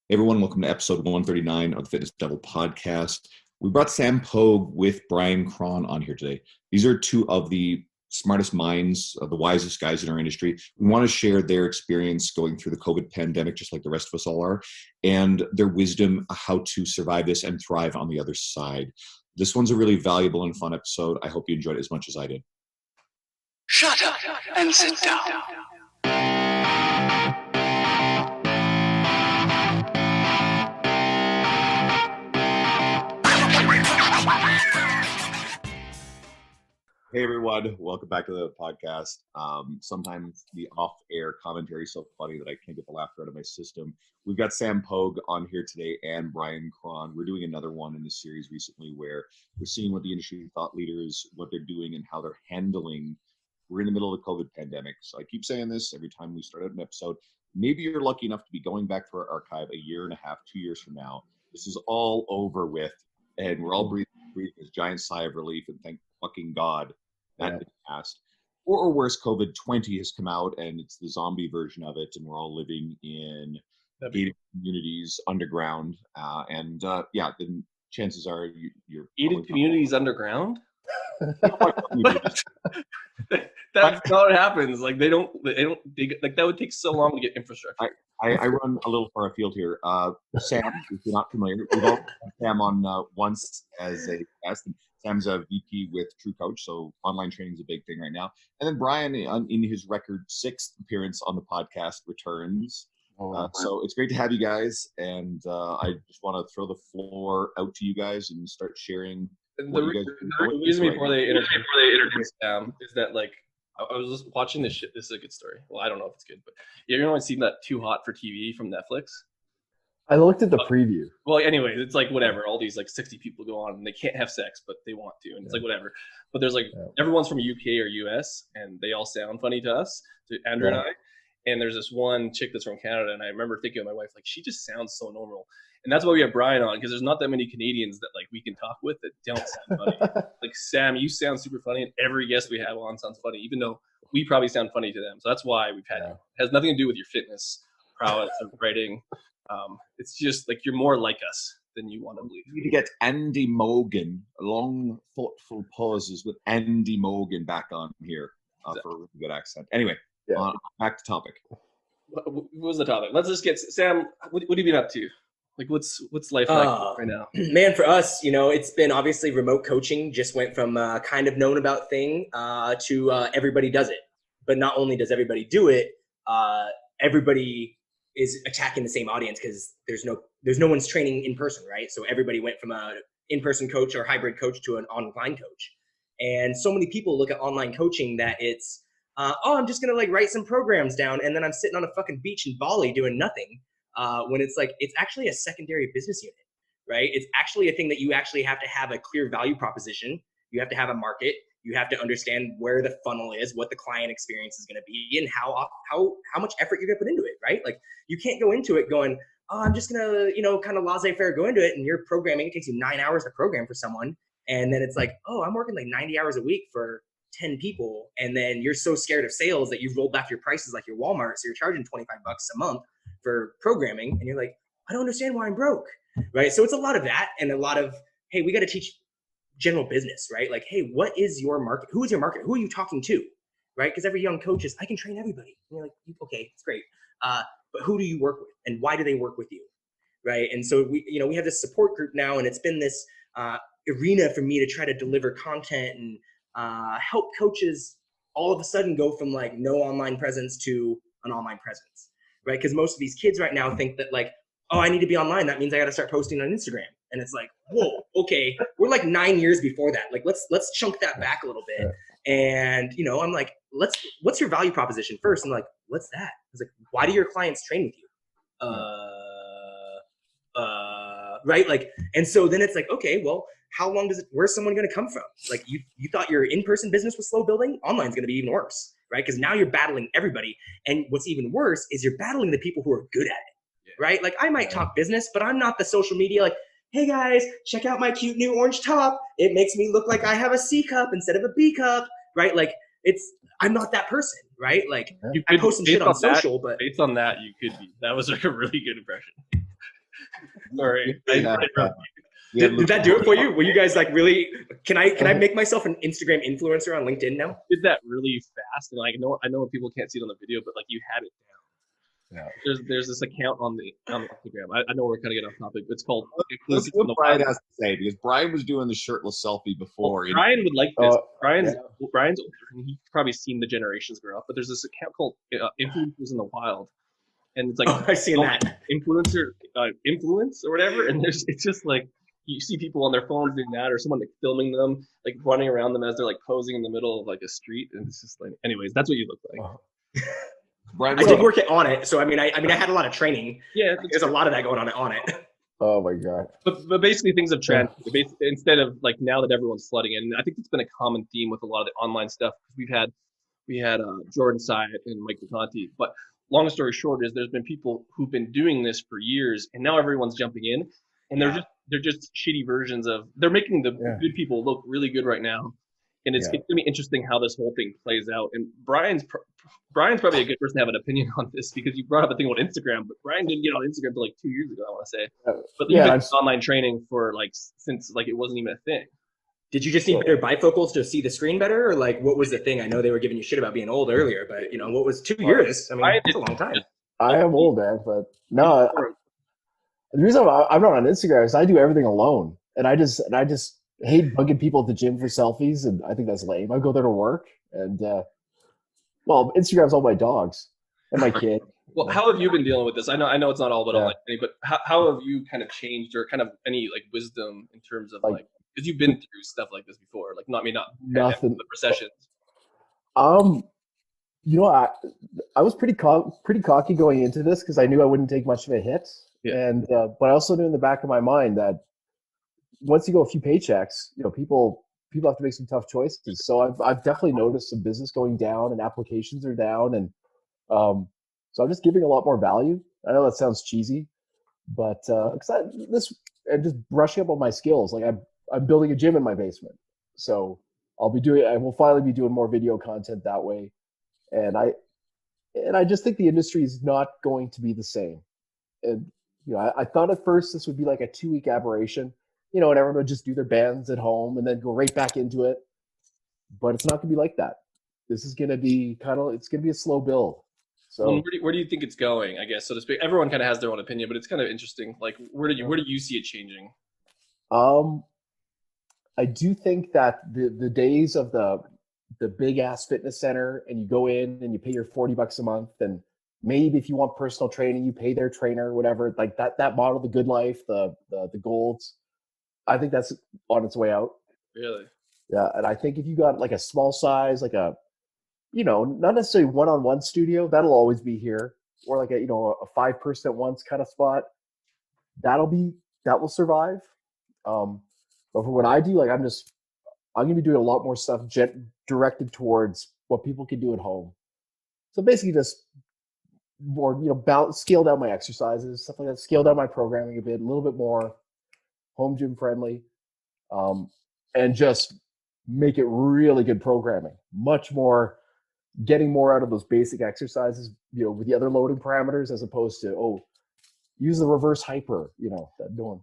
Hey everyone, welcome to episode 139 of the Fitness Devil podcast. We brought Sam Pogue with Bryan Krahn on here today. These are two of the smartest minds, the wisest guys in our industry. We want to share their experience going through the COVID pandemic, just like the rest of us all are, and their wisdom how to survive this and thrive on the other side. This one's a really valuable and fun episode. I hope you enjoyed it as much as I did. Shut up and sit down. Hey everyone, welcome back to the podcast. Sometimes the off-air commentary is so funny that I can't get the laughter out of my system. We've got Sam Pogue on here today and Bryan Krahn. We're doing another one in this series recently where we're seeing what the industry thought leaders, what they're doing and how they're handling. We're in the middle of the COVID pandemic. So I keep saying this every time we start out an episode. Maybe you're lucky enough to be going back to our archive a year and a half, 2 years from now. This is all over with and we're all breathing this giant sigh of relief and thank fucking God that is passed. Or worse, COVID-20 has come out and it's the zombie version of it, and we're all living in gated communities underground. Then chances are you're gated communities underground. That's how it happens. Like they don't like that would take so long to get infrastructure. I run a little far afield here. Sam, if you're not familiar, we've all had Sam on once as a guest. Sam's a VP with True Coach, so online training is a big thing right now. And then Bryan, in his record 6th appearance on the podcast, returns. So it's great to have you guys, and I just want to throw the floor out to you guys and start sharing. The reason before they introduce Sam is that, like, I was just watching this shit. This is a good story. Well, I don't know if it's good, but you ever seen that Too Hot for TV from Netflix? I looked at the preview. Well, anyway, it's like whatever. All these like 60 people go on and they can't have sex, but they want to, and it's like whatever. But there's like everyone's from UK or US, and they all sound funny to us, to Andrew and I. And there's this one chick that's from Canada, and I remember thinking of my wife, like, she just sounds so normal. And that's why we have Bryan on, because there's not that many Canadians that like we can talk with that don't sound funny. Like Sam, you sound super funny, and every guest we have on sounds funny, even though we probably sound funny to them. So that's why we've had you. It has nothing to do with your fitness prowess of writing. It's just like you're more like us than you want to believe. We need to get Andy Mogan, long, thoughtful pauses with Andy Mogan back on here for a really good accent. Anyway, back to topic. What was the topic? Let's just get Sam. What have you been up to? Like, what's life like right now? Man, for us, it's been obviously remote coaching. Just went from kind of known about thing to everybody does it. But not only does everybody do it, everybody is attacking the same audience because there's no one's training in person, right? So everybody went from a in-person coach or hybrid coach to an online coach. And so many people look at online coaching that it's, I'm just going to like write some programs down and then I'm sitting on a fucking beach in Bali doing nothing. When it's like, it's actually a secondary business unit, right? It's actually a thing that you actually have to have a clear value proposition. You have to have a market. You have to understand where the funnel is, what the client experience is going to be, and how much effort you're going to put into it, right? Like you can't go into it going, oh, I'm just going to, kind of laissez-faire go into it. And you're programming, it takes you 9 hours to program for someone. And then it's like, oh, I'm working like 90 hours a week for 10 people. And then you're so scared of sales that you've rolled back your prices like your Walmart. So you're charging $25 a month for programming. And you're like, I don't understand why I'm broke, right? So it's a lot of that and a lot of, hey, we got to teach general business, right? Like, hey, what is your market? Who is your market? Who are you talking to, right? Because every young coach is, I can train everybody. And you're like, okay, it's great. But who do you work with and why do they work with you, right? And so we have this support group now, and it's been this arena for me to try to deliver content and help coaches all of a sudden go from like no online presence to an online presence, right? Because most of these kids right now think that like, oh, I need to be online. That means I got to start posting on Instagram. And it's like, whoa, okay, we're like 9 years before that. Like, let's chunk that back a little bit. And, I'm like, what's your value proposition first? I'm like, what's that? I was like, why do your clients train with you? Right? Like, and so then it's like, okay, well, how long where's someone going to come from? Like you thought your in-person business was slow building? Online's going to be even worse, right? Because now you're battling everybody. And what's even worse is you're battling the people who are good at it, right? Like I might talk business, but I'm not the social media, like, hey guys, check out my cute new orange top. It makes me look like I have a C cup instead of a B cup, right? Like I'm not that person, right? Like I post some shit on social, but based on that, you could be. That was like a really good impression. Sorry. Yeah. Did that do it for you? Were you guys like really? Can I make myself an Instagram influencer on LinkedIn now? Did that really fast, and I know people can't see it on the video, but like you had it down. Yeah. There's this account on the Instagram. I know we're kind of getting off topic, but it's called Let's what Bryan has to say, because Bryan was doing the shirtless selfie before. Well, Bryan would like this. Brian's yeah. Brian's older, and he's probably seen the generations grow up. But there's this account called Influencers in the Wild, and it's like I've seen that influencer influence or whatever. And it's just like you see people on their phones doing that, or someone like filming them, like running around them as they're like posing in the middle of like a street, and it's just like, anyways, that's what you look like. Bryan, I did work it on it, so I mean I had a lot of training. Yeah, there's a lot of that going on it. Oh my god! But basically things have transited. Instead of like now that everyone's flooding in, I think it's been a common theme with a lot of the online stuff. We had Jordan Syatt and Mike Conti, but long story short is there's been people who've been doing this for years, and now everyone's jumping in, and they're just shitty versions of. They're making the good people look really good right now, and it's gonna be interesting how this whole thing plays out. And Brian's probably a good person to have an opinion on this, because you brought up a thing about Instagram, but Bryan didn't get on Instagram until like 2 years ago, I want to say. But you've been online training for like since like it wasn't even a thing. Did you just need better bifocals to see the screen better, or like what was the thing? I know they were giving you shit about being old earlier, but what was 2 years? I mean, it's a long time. I am old, man, but no. The reason I'm not on Instagram is I do everything alone, and I just hate bugging people at the gym for selfies, and I think that's lame. I go there to work, and Instagram's all my dogs and my kid. Well, how have you been dealing with this? I know it's not all about online, but how have you kind of changed, or kind of any like wisdom in terms of like because you've been through stuff like this before, like not nothing the recessions. I was pretty cocky going into this because I knew I wouldn't take much of a hit, and but I also knew in the back of my mind that once you go a few paychecks, people have to make some tough choices. So I've definitely noticed some business going down and applications are down, and so I'm just giving a lot more value. I know that sounds cheesy, but and just brushing up on my skills. Like I'm building a gym in my basement, so I will finally be doing more video content that way. And I just think the industry is not going to be the same. And I thought at first this would be like a 2-week aberration, and everyone would just do their bands at home and then go right back into it. But it's not going to be like that. This is going to be it's going to be a slow build. So where do you think it's going? I guess, so to speak. Everyone kind of has their own opinion, but it's kind of interesting. Like, where do you see it changing? I do think that the days of the big ass fitness center, and you go in and you pay your $40 a month, and maybe if you want personal training, you pay their trainer, whatever, like that model, the Good Life, the Golds, I think that's on its way out. Really? Yeah. And I think if you got like a small size, like a, not necessarily one-on-one studio, that'll always be here, or like a 5-person at once kind of spot, that will survive. But for what I do, like I'm going to be doing a lot more stuff directed towards what people can do at home. So basically just more, scale down my exercises, stuff like that, scale down my programming a bit, a little bit more home gym friendly, and just make it really good programming, much more, getting more out of those basic exercises, with the other loading parameters, as opposed to, use the reverse hyper, that doing.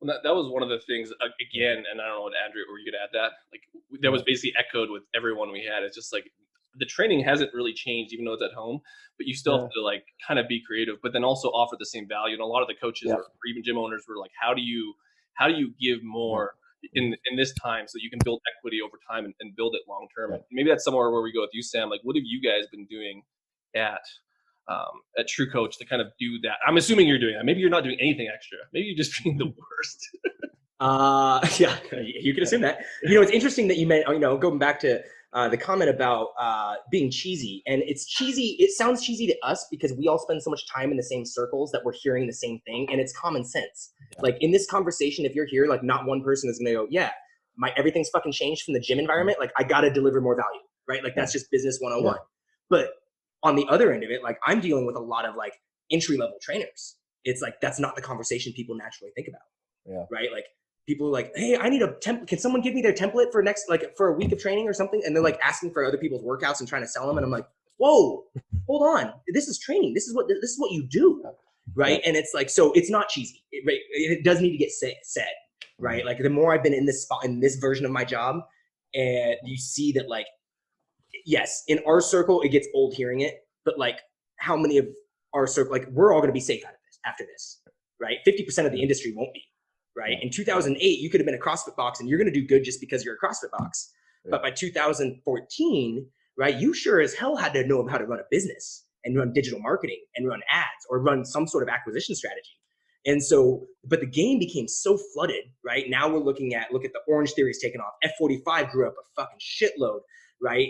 Well, that was one of the things, again, and I don't know what Andrew, or you could add that, like that was basically echoed with everyone we had. It's just like the training hasn't really changed, even though it's at home, but you still have to like kind of be creative, but then also offer the same value. And a lot of the coaches or even gym owners were like, how do you give more in this time so you can build equity over time and build it long term? And maybe that's somewhere where we go with you, Sam. Like, what have you guys been doing at True Coach to kind of do that? I'm assuming you're doing that. Maybe you're not doing anything extra. Maybe you're just being the worst. Yeah, you can assume that. It's interesting that you meant, going back to the comment about being cheesy. And it's cheesy. It sounds cheesy to us because we all spend so much time in the same circles that we're hearing the same thing. And it's common sense. Yeah. Like in this conversation, if you're here, like not one person is going to go, yeah, everything's fucking changed from the gym environment. Like I got to deliver more value, right? Like that's just business 101. Yeah. But on the other end of it, like I'm dealing with a lot of like entry-level trainers. It's like, that's not the conversation people naturally think about, right? Like people are like, hey, I need a template. Can someone give me their template for a week of training or something? And they're like asking for other people's workouts and trying to sell them. And I'm like, whoa, hold on. This is training. This is what you do. right? And it's like, so it's not cheesy, right? It does need to get said, right? Like the more I've been in this spot, in this version of my job, and you see that, like, yes, in our circle, it gets old hearing it, but like how many of our circle, like we're all going to be safe out of this after this, right? 50% of the industry won't be, right? In 2008, you could have been a CrossFit box and you're going to do good just because you're a CrossFit box. But by 2014, right, you sure as hell had to know how to run a business and run digital marketing and run ads or run some sort of acquisition strategy. And so, but the game became so flooded, right? Now we're look at the Orange Theory's taken off. F45 grew up a fucking shitload, right?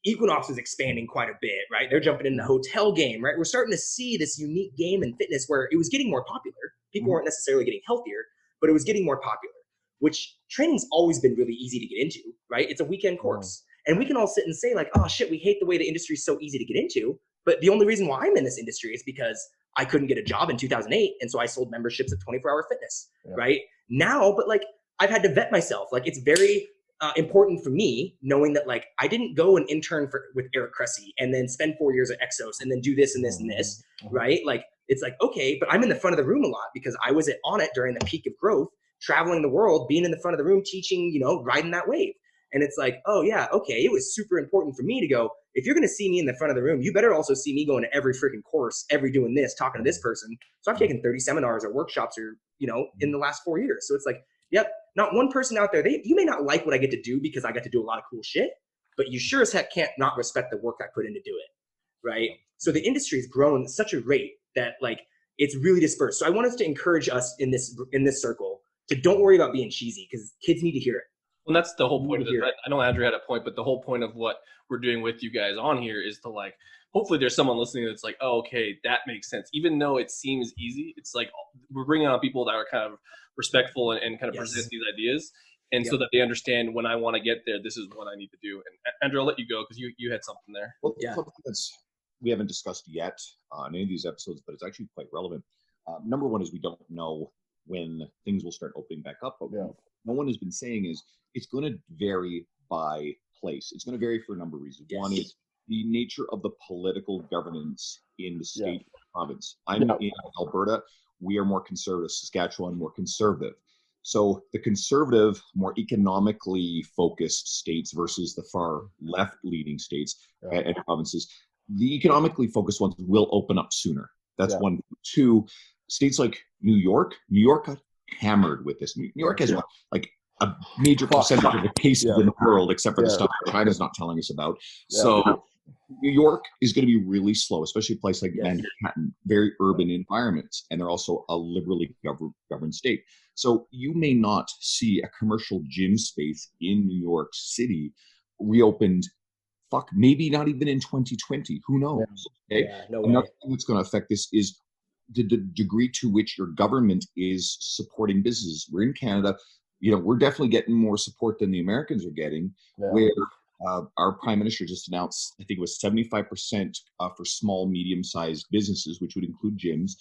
Equinox is expanding quite a bit, right? They're jumping in the hotel game, right? We're starting to see this unique game in fitness where it was getting more popular. People weren't necessarily getting healthier, but it was getting more popular, which training's always been really easy to get into, right? It's a weekend course. And we can all sit and say like, oh shit, we hate the way the industry is so easy to get into. But the only reason why I'm in this industry is because I couldn't get a job in 2008. And so I sold memberships at 24 Hour Fitness, right? Now, but like I've had to vet myself. Like it's very important for me knowing that like I didn't go and intern with Eric Cressy and then spend 4 years at Exos and then do this and this and this, right? Like it's like, okay, but I'm in the front of the room a lot because I was on it during the peak of growth, traveling the world, being in the front of the room, teaching, you know, riding that wave. And it's like, oh yeah, okay, it was super important for me to go, if you're going to see me in the front of the room, you better also see me going to every freaking course, every doing this, talking to this person. So I've taken 30 seminars or workshops or, you know, in the last 4 years. So it's like, yep, not one person out there, you may not like what I get to do because I get to do a lot of cool shit, but you sure as heck can't not respect the work I put in to do it, right? So the industry has grown at such a rate that like, it's really dispersed. So I want us to encourage us in this circle to don't worry about being cheesy because kids need to hear it. And that's the whole point of this. I know Andrew had a point, but the whole point of what we're doing with you guys on here is to like, hopefully there's someone listening that's like, oh, okay, that makes sense. Even though it seems easy, it's like we're bringing on people that are kind of respectful and kind of present these ideas. And so that they understand when I want to get there, this is what I need to do. And Andrew, I'll let you go because you had something there. Well, something we haven't discussed yet on any of these episodes, but it's actually quite relevant. Number one is we don't know when things will start opening back up. But no one has been saying is it's going to vary by place. It's going to vary for a number of reasons. One is the nature of the political governance in the state or province. I'm in Alberta. We are more conservative. Saskatchewan, more conservative. So the conservative, more economically focused states versus the far left leading states and provinces, the economically focused ones will open up sooner. That's one. Two, states like New York got hammered with this. New York has like a major percentage of the cases in the world, except for the stuff China's not telling us about. So New York is going to be really slow, especially a place like Manhattan, very urban environments, and they're also a liberally governed state. So you may not see a commercial gym space in New York City reopened, maybe not even in 2020. Who knows? Okay. Another thing that's going to affect this is the degree to which your government is supporting businesses. We're in Canada. You know, we're definitely getting more support than the Americans are getting, where our prime minister just announced, I think it was 75% for small, medium-sized businesses, which would include gyms,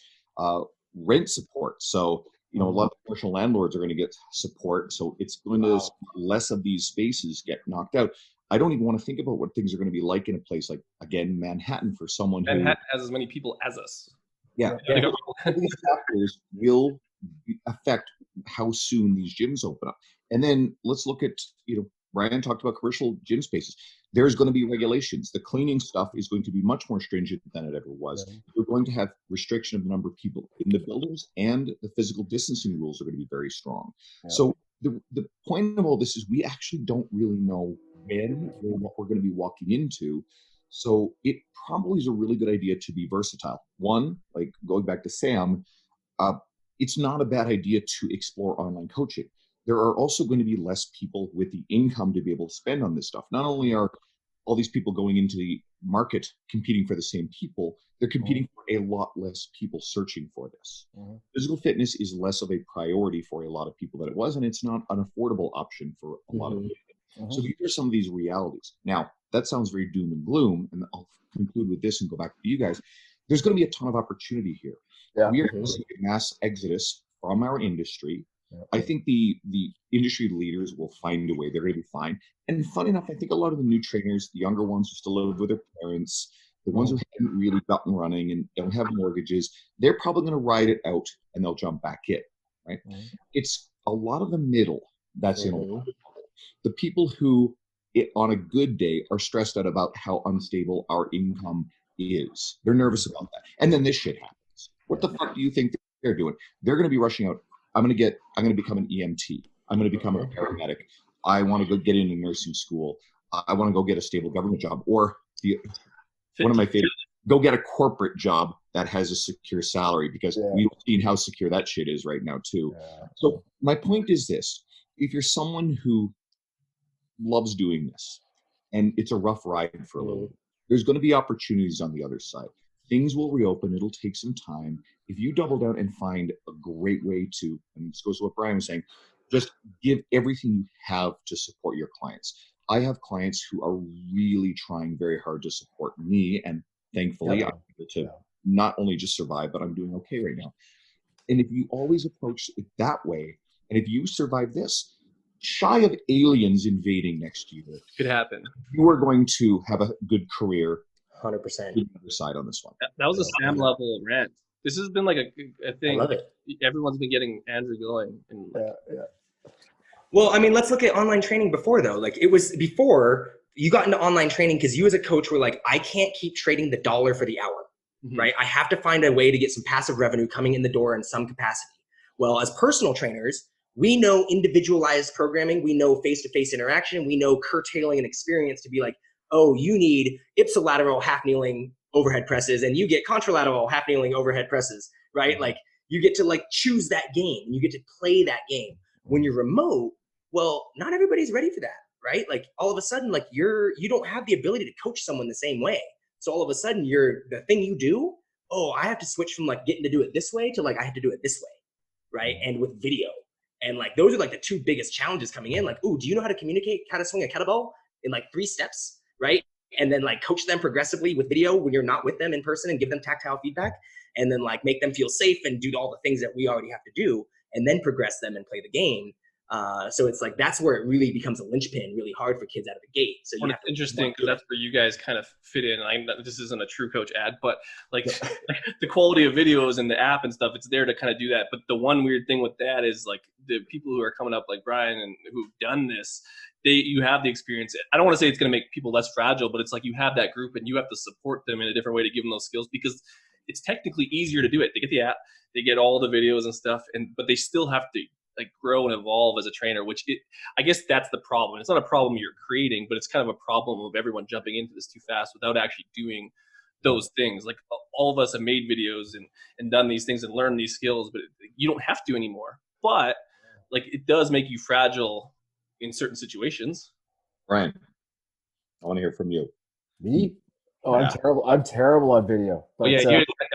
rent support. So, you know, a lot of commercial landlords are going to get support. So it's going to less of these spaces get knocked out. I don't even want to think about what things are going to be like in a place like, again, Manhattan for someone Manhattan has as many people as us. These factors will affect how soon these gyms open up. And then let's look at, you know, Bryan talked about commercial gym spaces. There's going to be regulations. The cleaning stuff is going to be much more stringent than it ever was. We're going to have restriction of the number of people in the buildings, and the physical distancing rules are going to be very strong. So the point of all this is we actually don't really know when or what we're going to be walking into. So it probably is a really good idea to be versatile. One, like going back to Sam, it's not a bad idea to explore online coaching. There are also going to be less people with the income to be able to spend on this stuff. Not only are all these people going into the market competing for the same people, they're competing for a lot less people searching for this. Physical fitness is less of a priority for a lot of people than it was, and it's not an affordable option for a lot of people. So these are some of these realities. Now, that sounds very doom and gloom, and I'll conclude with this and go back to you guys. There's going to be a ton of opportunity here. We are going to see a mass exodus from our industry. I think the industry leaders will find a way. They're going to be fine. And funny enough, I think a lot of the new trainers, the younger ones who still live with their parents, the ones who haven't really gotten running and don't have mortgages, they're probably going to ride it out and they'll jump back in, right? It's a lot of the middle that's in a lot of trouble. The people who, on a good day, are stressed out about how unstable our income is. They're nervous about that. And then this shit happens. What the fuck do you think they're doing? They're going to be rushing out. I'm going to become an EMT. I'm going to become a paramedic. I want to go get into nursing school. I want to go get a stable government job. Or one of my favorite, go get a corporate job that has a secure salary, because we've seen how secure that shit is right now too. So my point is this: if you're someone who loves doing this and it's a rough ride for a little bit, there's going to be opportunities on the other side. Things will reopen. It'll take some time. If you double down and find a great way to, and this goes to what Bryan was saying, just give everything you have to support your clients. I have clients who are really trying very hard to support me, and thankfully I'm able to not only just survive, but I'm doing okay right now. And if you always approach it that way, and if you survive this, shy of aliens invading next year, could happen. You are going to have a good career. 100%. The other side on this one. That was a Sam level rant. This has been like a thing. I love it. Everyone's been getting Andrew going. And Well, I mean, let's look at online training before, though. Like, it was before you got into online training because you as a coach were like, I can't keep trading the dollar for the hour, right? I have to find a way to get some passive revenue coming in the door in some capacity. Well, as personal trainers, we know individualized programming. We know face-to-face interaction. We know curtailing an experience to be like, oh, you need ipsilateral half-kneeling overhead presses, and you get contralateral half-kneeling overhead presses, right? Like, you get to like choose that game. You get to play that game. When you're remote, well, not everybody's ready for that, right? Like, all of a sudden, like, you don't have the ability to coach someone the same way. So all of a sudden, the thing you do, oh, I have to switch from like getting to do it this way to like I have to do it this way, right? And with video. And like, those are like the two biggest challenges coming in. Like, ooh, do you know how to communicate, how to swing a kettlebell in like 3 steps, right? And then like coach them progressively with video when you're not with them in person, and give them tactile feedback, and then like make them feel safe and do all the things that we already have to do, and then progress them and play the game. So it's like, that's where it really becomes a linchpin, really hard for kids out of the gate. So it's interesting because that's where you guys kind of fit in. This isn't a True Coach ad, but like the quality of videos and the app and stuff, it's there to kind of do that. But the one weird thing with that is like the people who are coming up like Bryan and who've done this, you have the experience. I don't want to say it's going to make people less fragile, but it's like you have that group and you have to support them in a different way to give them those skills, because it's technically easier to do it. They get the app, they get all the videos and stuff, but they still have to like grow and evolve as a trainer, I guess that's the problem. It's not a problem you're creating, but it's kind of a problem of everyone jumping into this too fast without actually doing those things. Like, all of us have made videos and done these things and learned these skills, but you don't have to anymore. But like, it does make you fragile in certain situations. Bryan, I want to hear from you. Me? Oh, yeah. I'm terrible on video. But,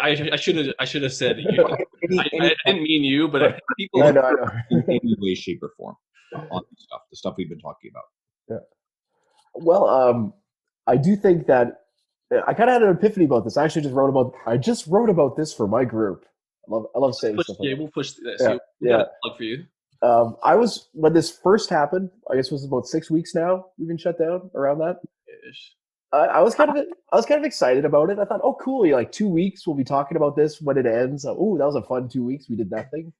I should have said. I didn't mean you, but people. I know. In any way, shape, or form on the stuff we've been talking about. Yeah. Well, I do think that I kind of had an epiphany about this. I actually just wrote about this for my group. I love saying stuff. We'll push this. Yeah. Plug for you. When this first happened, I guess it was about 6 weeks now. We've been shut down around that. Ish. I was kind of excited about it. I thought, oh, cool! Like 2 weeks, we'll be talking about this when it ends. Oh, that was a fun 2 weeks. We did nothing,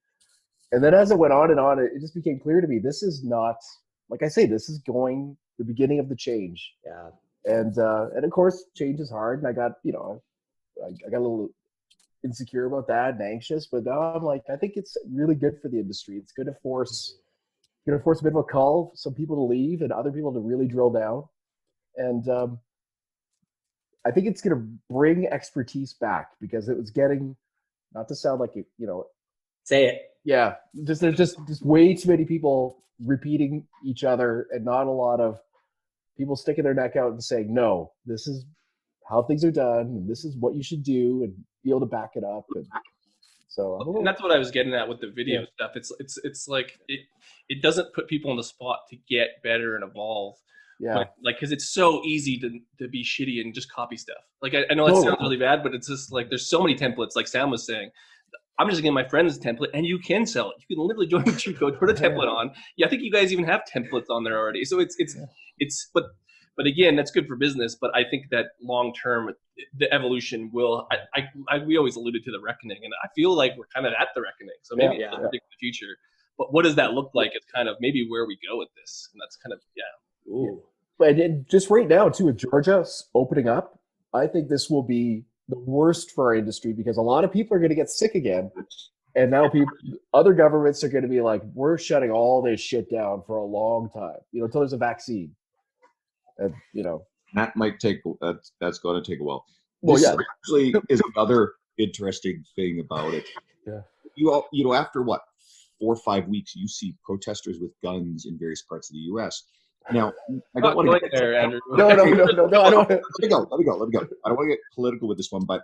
and then as it went on and on, it just became clear to me this is not, like I say, this is the beginning of the change. Yeah. And of course, change is hard, and I got I got a little insecure about that and anxious, but now I'm like, I think it's really good for the industry. It's going to force a bit of a cull, some people to leave and other people to really drill down, and I think it's going to bring expertise back, because it was getting, not to sound like say it. Yeah, there's just way too many people repeating each other, and not a lot of people sticking their neck out and saying, no, this is how things are done, and this is what you should do, and be able to back it up. And so, and that's what I was getting at with the video stuff. It's like it doesn't put people on the spot to get better and evolve. Yeah. Like, because it's so easy to be shitty and just copy stuff. Like, I know it sounds really bad, but it's just like, there's so many templates, like Sam was saying. I'm just getting my friend's template, and you can sell it. You can literally join the True Coach, put a template on. Yeah, I think you guys even have templates on there already. So but But again, that's good for business. But I think that long term, the evolution will. We always alluded to the reckoning, and I feel like we're kind of at the reckoning. So maybe it's predict the future. But what does that look like? It's kind of maybe where we go with this, and that's kind of Ooh. And just right now too, with Georgia opening up, I think this will be the worst for our industry because a lot of people are going to get sick again. And now other governments are going to be like, we're shutting all this shit down for a long time, until there's a vaccine. And, that might take, that's going to take a while. Well, this actually is another interesting thing about it. Yeah. After 4 or 5 weeks, you see protesters with guns in various parts of the U.S. Now, I don't want to get there, Andrew. No, I don't. Let me go. I don't want to get political with this one, but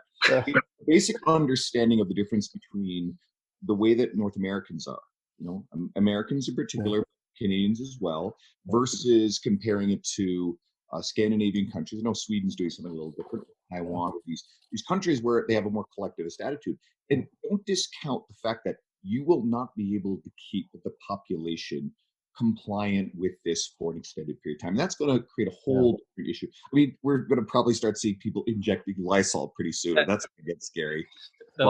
basic understanding of the difference between the way that North Americans are, Americans in particular, Canadians as well, versus comparing it to Scandinavian countries. I know Sweden's doing something a little different. Taiwan, these countries where they have a more collectivist attitude, and don't discount the fact that you will not be able to keep the population compliant with this for an extended period of time. And that's going to create a whole different issue. I mean, we're going to probably start seeing people injecting Lysol pretty soon. And that's going to get scary. That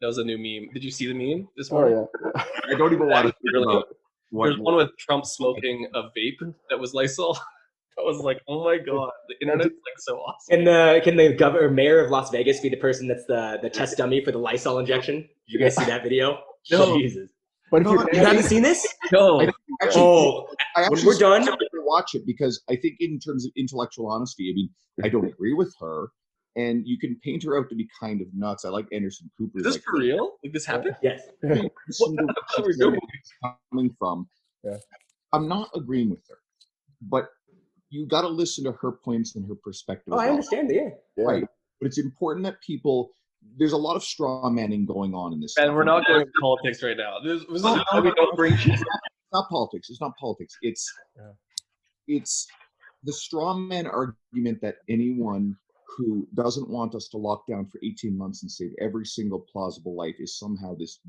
was a new meme. Did you see the meme this morning? Oh, yeah. I don't even want to think about There's one with Trump smoking a vape that was Lysol. I was like, oh my god, the internet's like so awesome. Can the governor, mayor of Las Vegas, be the person that's the test dummy for the Lysol injection? Did you guys see that video? No. Jesus. But if You haven't seen this? No. I When we're done, watch it because I think in terms of intellectual honesty, I mean, I don't agree with her, and you can paint her out to be kind of nuts. I like Anderson Cooper. Is this for real? Like this happened? yes. Coming from, I'm not agreeing with her, but you got to listen to her points and her perspective. Oh, I understand. Yeah. Right, but it's important that people. There's a lot of straw manning going on in this. And we're not going to politics right now. This is why we don't bring shit. It's not politics. It's not politics. It's the straw man argument that anyone who doesn't want us to lock down for 18 months and save every single plausible life is somehow this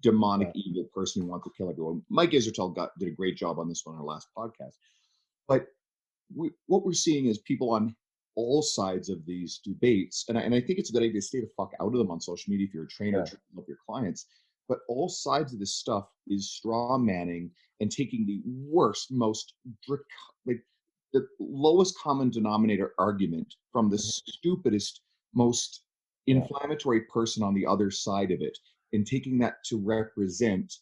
demonic evil person who wants to kill everyone. Mike Isertel did a great job on this one on our last podcast. But what we're seeing is people on all sides of these debates, and I think it's a good idea to stay the fuck out of them on social media if you're a trainer trying to help your clients. But all sides of this stuff is straw manning and taking the worst, most the lowest common denominator argument from the stupidest, most inflammatory person on the other side of it, and taking that to represent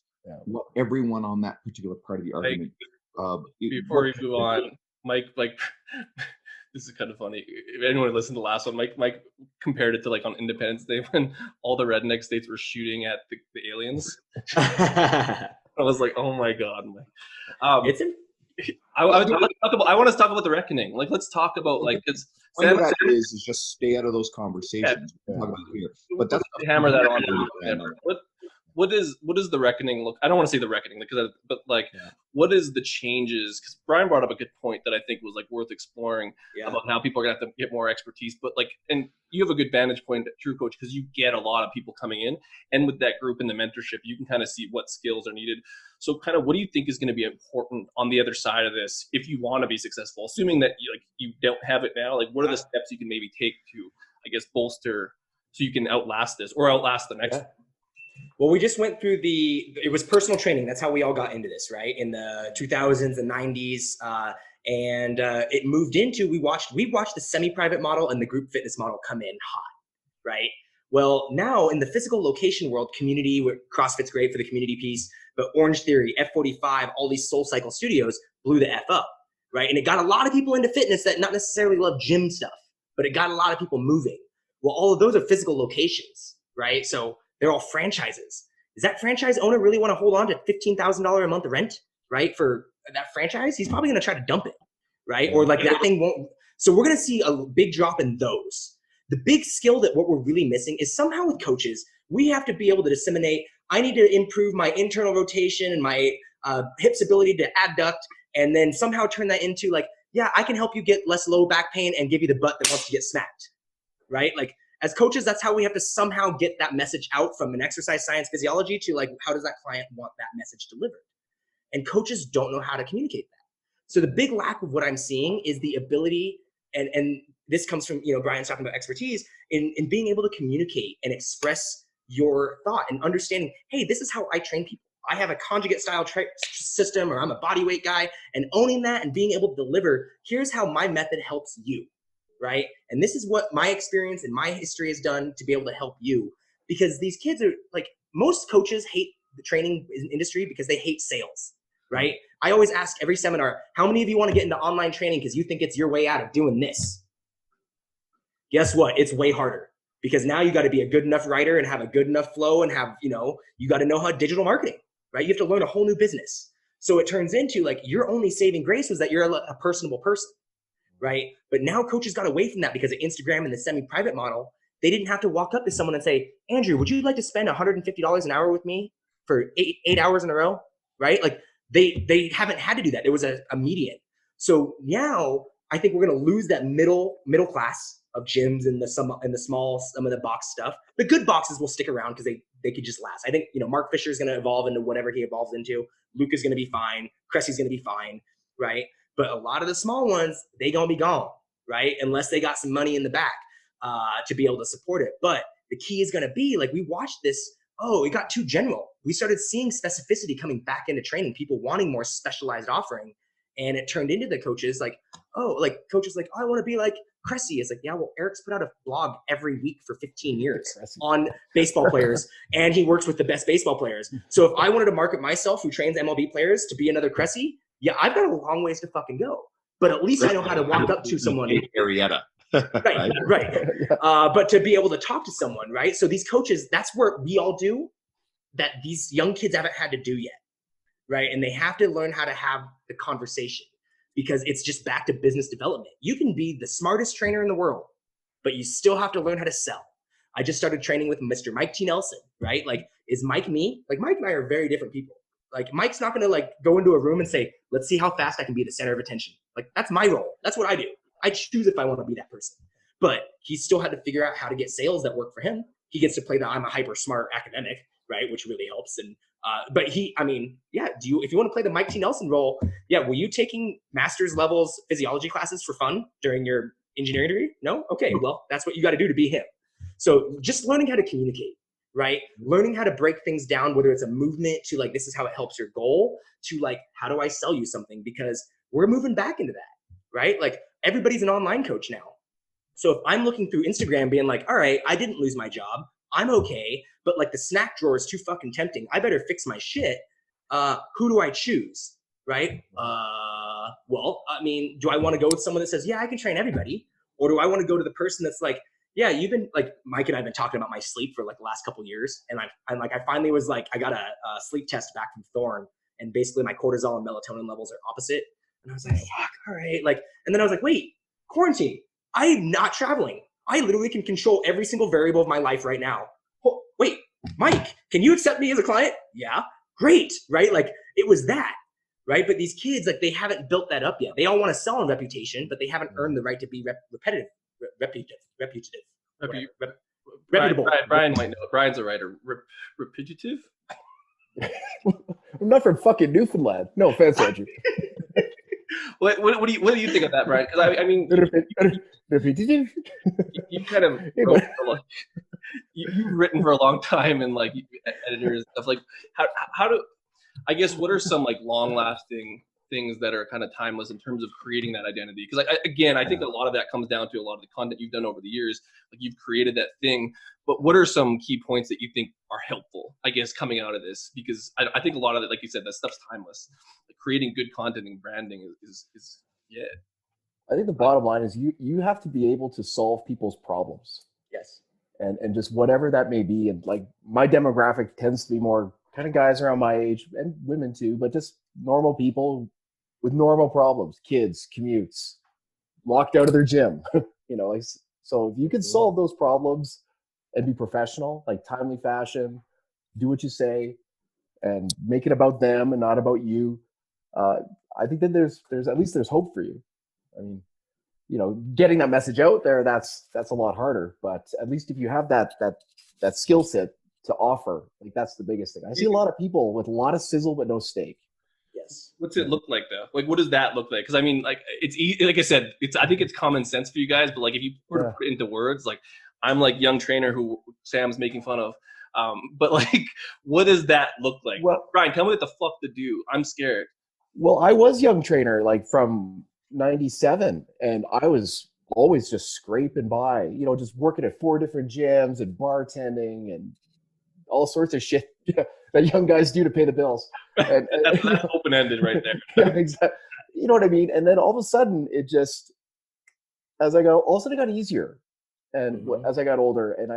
what everyone on that particular part of the argument. Before we move on, Mike, this is kind of funny. If anyone listened to the last one, Mike compared it to like on Independence Day when all the redneck states were shooting at the aliens. I was like, oh my god, Mike. I want to talk about the reckoning. Like, let's talk about because that is just stay out of those conversations. Yeah. Talk about it here. But that's hammer that on. What is the reckoning look? I don't want to say the reckoning, what is the changes? Because Bryan brought up a good point that I think was like worth exploring about how people are gonna have to get more expertise. But and you have a good vantage point at True Coach because you get a lot of people coming in, and with that group and the mentorship, you can kind of see what skills are needed. So, kind of, what do you think is going to be important on the other side of this if you want to be successful? Assuming that you don't have it now, what are the steps you can maybe take to, I guess, bolster so you can outlast this or outlast the next one? Well, we just went through it was personal training. That's how we all got into this, right? In the 2000s and 90s. And it moved into, we watched the semi-private model and the group fitness model come in hot, right? Well, now in the physical location world, community, where CrossFit's great for the community piece, but Orange Theory, F45, all these SoulCycle studios blew the F up, right? And it got a lot of people into fitness that not necessarily love gym stuff, but it got a lot of people moving. Well, all of those are physical locations, right? So they're all franchises. Does that franchise owner really want to hold on to $15,000 a month rent, right? For that franchise? He's probably going to try to dump it, right? Or that thing won't. So we're going to see a big drop in those. The big skill that what we're really missing is somehow with coaches, we have to be able to disseminate. I need to improve my internal rotation and my hips ability to adduct, and then somehow turn that into I can help you get less low back pain and give you the butt that wants to get smacked, right? As coaches, that's how we have to somehow get that message out from an exercise science physiology to how does that client want that message delivered? And coaches don't know how to communicate that. So the big lack of what I'm seeing is the ability, and this comes from, Bryan's talking about expertise in being able to communicate and express your thought and understanding, hey, this is how I train people. I have a conjugate style system, or I'm a body weight guy, and owning that and being able to deliver, here's how my method helps you, right? And this is what my experience and my history has done to be able to help you. Because these kids are like, most coaches hate the training industry because they hate sales, right? I always ask every seminar, how many of you want to get into online training because you think it's your way out of doing this? Guess what? It's way harder, because now you got to be a good enough writer and have a good enough flow and have, you got to know how digital marketing, right? You have to learn a whole new business. So it turns into like your only saving grace was that you're a personable person, right? But now coaches got away from that because of Instagram and the semi-private model. They didn't have to walk up to someone and say, Andrew, would you like to spend $150 an hour with me for eight hours in a row, right? Like they haven't had to do that. There was a median. So now I think we're going to lose that middle class of gyms and some of the box stuff. The good boxes will stick around because they could just last. I think, Mark Fisher is going to evolve into whatever he evolves into. Luke is going to be fine. Cressy's going to be fine, right? But a lot of the small ones, they going to be gone, right? Unless they got some money in the back to be able to support it. But the key is going to be, like, we watched this, it got too general. We started seeing specificity coming back into training, people wanting more specialized offering. And it turned into the coaches like, coaches like, I want to be like Cressy. It's like, yeah, well, Eric's put out a blog every week for 15 years on baseball players, and he works with the best baseball players. So if I wanted to market myself, who trains MLB players, to be another Cressy, yeah, I've got a long ways to fucking go. But at least I know how to walk up to someone. Arietta. Right. But to be able to talk to someone, right? So these coaches, that's where we all do that these young kids haven't had to do yet, right? And they have to learn how to have the conversation, because it's just back to business development. You can be the smartest trainer in the world, but you still have to learn how to sell. I just started training with Mr. Mike T. Nelson, right? Like, is Mike me? Like, Mike and I are very different people. Like, Mike's not going to like go into a room and say, let's see how fast I can be the center of attention. Like, that's my role. That's what I do. I choose if I want to be that person. But he still had to figure out how to get sales that work for him. He gets to play the I'm a hyper smart academic, right? Which really helps. And but if you want to play the Mike T. Nelson role, were you taking master's levels physiology classes for fun during your engineering degree? No? Okay, well, that's what you got to do to be him. So just learning how to communicate, right? Learning how to break things down, whether it's a movement to like, this is how it helps your goal, to like, how do I sell you something? Because we're moving back into that, right? Like, everybody's an online coach now. So if I'm looking through Instagram being like, all right, I didn't lose my job, I'm okay, but like the snack drawer is too fucking tempting, I better fix my shit. Who do I choose, right? Well, I mean, do I want to go with someone that says, yeah, I can train everybody? Or do I want to go to the person that's like, yeah, you've been like, Mike and I have been talking about my sleep for like the last couple of years. And I finally was like, I got a sleep test back from Thorne, and basically my cortisol and melatonin levels are opposite. And I was like, fuck, all right. Like, and then I was like, wait, quarantine, I'm not traveling. I literally can control every single variable of my life right now. Oh, wait, Mike, can you accept me as a client? Yeah, great, right? Like, it was that, right? But these kids, like, they haven't built that up yet. They all want to sell on reputation, but they haven't earned the right to be reputable. Bryan might know. Bryan's a writer. Repetitive? I'm not from fucking Newfoundland. No offense, Andrew. What do you think of that, Bryan? Because I mean, you kind of you've written for a long time, and like editors and stuff. Like, how do I guess what are some like long lasting things that are kind of timeless in terms of creating that identity? Because I think a lot of that comes down to a lot of the content you've done over the years. Like, you've created that thing, but what are some key points that you think are helpful, I guess, coming out of this? Because I think a lot of it, like you said, that stuff's timeless. Like, creating good content and branding is yeah. I think the bottom line is you have to be able to solve people's problems. Yes. And just whatever that may be. And like, my demographic tends to be more kind of guys around my age, and women too, but just normal people with normal problems, kids, commutes, locked out of their gym, like, so if you can solve those problems and be professional, like timely fashion, do what you say and make it about them and not about you. I think that there's at least there's hope for you. I mean, getting that message out there, that's a lot harder, but at least if you have that skill set to offer, like, that's the biggest thing. I see a lot of people with a lot of sizzle but no steak. Yes. What's it look like though? Like, what does that look like? Because I mean, like, it's easy. Like I said, I think it's common sense for you guys, but like, if you were to put it into words, like, I'm like young trainer who Sam's making fun of. But like, what does that look like? Well, Bryan, tell me what the fuck to do. I'm scared. Well, I was young trainer, like from '97, and I was always just scraping by, just working at 4 different gyms and bartending and all sorts of shit that young guys do to pay the bills. And, that's open-ended right there. Yeah, exactly. You know what I mean? And then all of a sudden, all of a sudden it got easier. And as I got older, and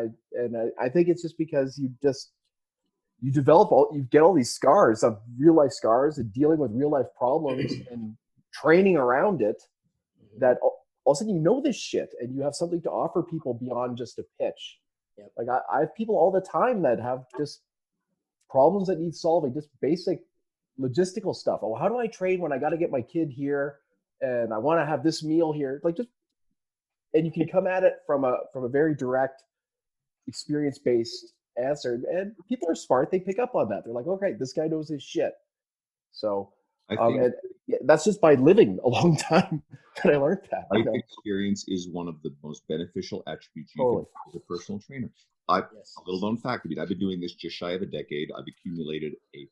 I think it's just because you get all these scars of real life scars and dealing with real life problems and training around it, that all of a sudden this shit and you have something to offer people beyond just a pitch. Yep. Like I have people all the time that have just problems that need solving, just basic logistical stuff. Oh, how do I train when I got to get my kid here and I want to have this meal here? And you can come at it from a very direct, experience-based answer, and people are smart. They pick up on that. They're like, okay, this guy knows his shit. So I think that's just by living a long time that I learned that. Life experience is one of the most beneficial attributes you can have as a personal trainer. A little known fact, I've been doing this just shy of a decade. I've accumulated a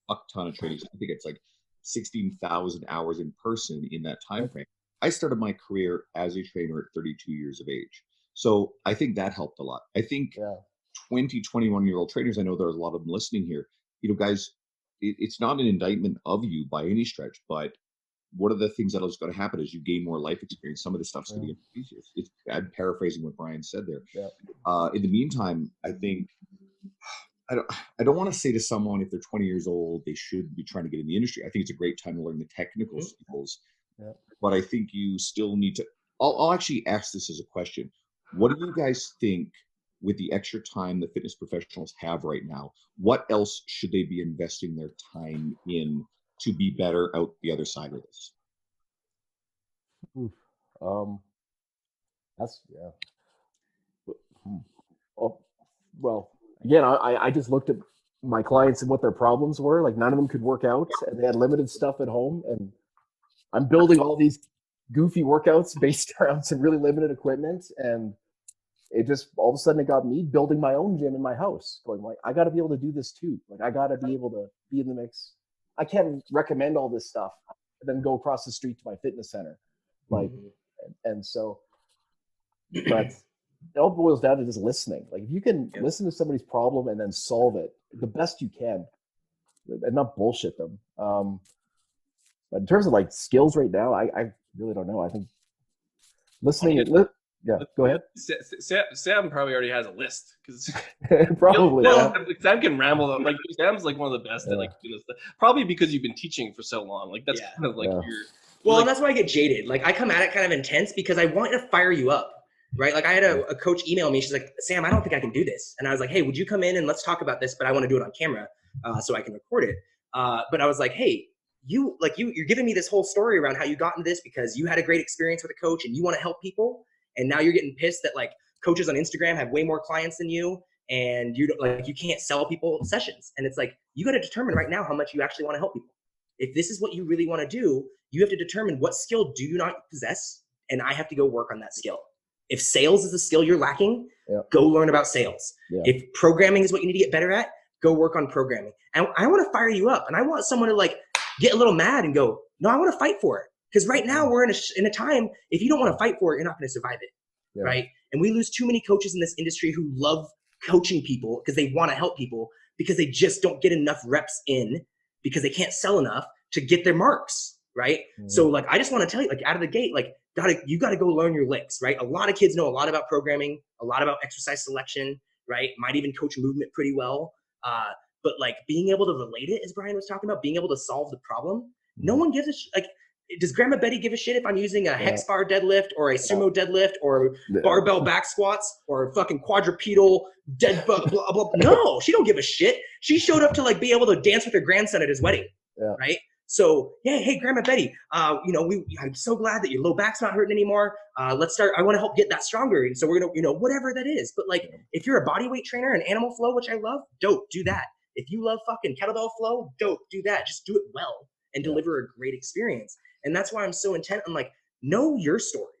fuck ton of training. I think it's like 16,000 hours in person in that time frame. I started my career as a trainer at 32 years of age. So I think that helped a lot. I think 20, 21-year-old trainers, I know there's a lot of them listening here, guys, it's not an indictment of you by any stretch, but one of the things that is going to happen is you gain more life experience. Some of this stuff's going to get easier. I'm paraphrasing what Bryan said there. Yeah. In the meantime, I think I don't want to say to someone if they're 20 years old, they should be trying to get in the industry. I think it's a great time to learn the technical skills. Yeah. But I think you still need to, I'll actually ask this as a question. What do you guys think with the extra time the fitness professionals have right now? What else should they be investing their time in to be better out the other side of this? Well, again, I just looked at my clients and what their problems were. Like, none of them could work out and they had limited stuff at home. And I'm building all these goofy workouts based around some really limited equipment. And it just, all of a sudden, it got me building my own gym in my house, going like, I got to be able to do this too. Like, I got to be able to be in the mix. I can't recommend all this stuff and then go across the street to my fitness center. Like, and so, but it all boils down to just listening. Like, if you can listen to somebody's problem and then solve it the best you can and not bullshit them. But in terms of like skills right now, I really don't know. I think listening. Go ahead. Sam probably already has a list because probably. Sam can ramble. Like, Sam's like one of the best at like doing this stuff. Probably because you've been teaching for so long. Like, that's kind of like your. Well, and that's why I get jaded. Like, I come at it kind of intense because I want to fire you up, right? Like, I had a coach email me. She's like, Sam, I don't think I can do this. And I was like, hey, would you come in and let's talk about this? But I want to do it on camera so I can record it. But I was like, hey, you're giving me this whole story around how you got into this because you had a great experience with a coach and you want to help people. And now you're getting pissed that like coaches on Instagram have way more clients than you and you can't sell people sessions. And it's like, you got to determine right now how much you actually want to help people. If this is what you really want to do, you have to determine what skill do you not possess, and I have to go work on that skill. If sales is a skill you're lacking, go learn about sales. Yeah. If programming is what you need to get better at, go work on programming. And I want to fire you up, and I want someone to like get a little mad and go, no, I want to fight for it. Because right now we're in a time, if you don't want to fight for it, you're not going to survive it, right? And we lose too many coaches in this industry who love coaching people because they want to help people because they just don't get enough reps in because they can't sell enough to get their marks, right? So like, I just want to tell you, like out of the gate, like you got to go learn your licks, right? A lot of kids know a lot about programming, a lot about exercise selection, right? Might even coach movement pretty well. But like being able to relate it, as Bryan was talking about, being able to solve the problem, no one gives a like. Does Grandma Betty give a shit if I'm using a hex bar deadlift or a sumo deadlift or barbell back squats or fucking quadrupedal dead blah, blah, blah. No, she don't give a shit. She showed up to like be able to dance with her grandson at his wedding, right? So hey, Grandma Betty, I'm so glad that your low back's not hurting anymore. Let's start. I want to help get that stronger, and so we're gonna, whatever that is. But like, if you're a bodyweight trainer and animal flow, which I love, dope, do that. If you love fucking kettlebell flow, dope, do that. Just do it well. and deliver a great experience. And that's why I'm so intent on like, know your story.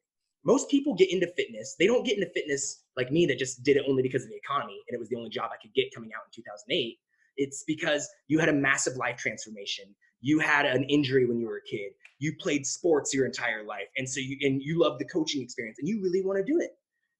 Most people get into fitness. They don't get into fitness like me that just did it only because of the economy and it was the only job I could get coming out in 2008. It's because you had a massive life transformation. You had an injury when you were a kid. You played sports your entire life. And so you love the coaching experience and you really want to do it,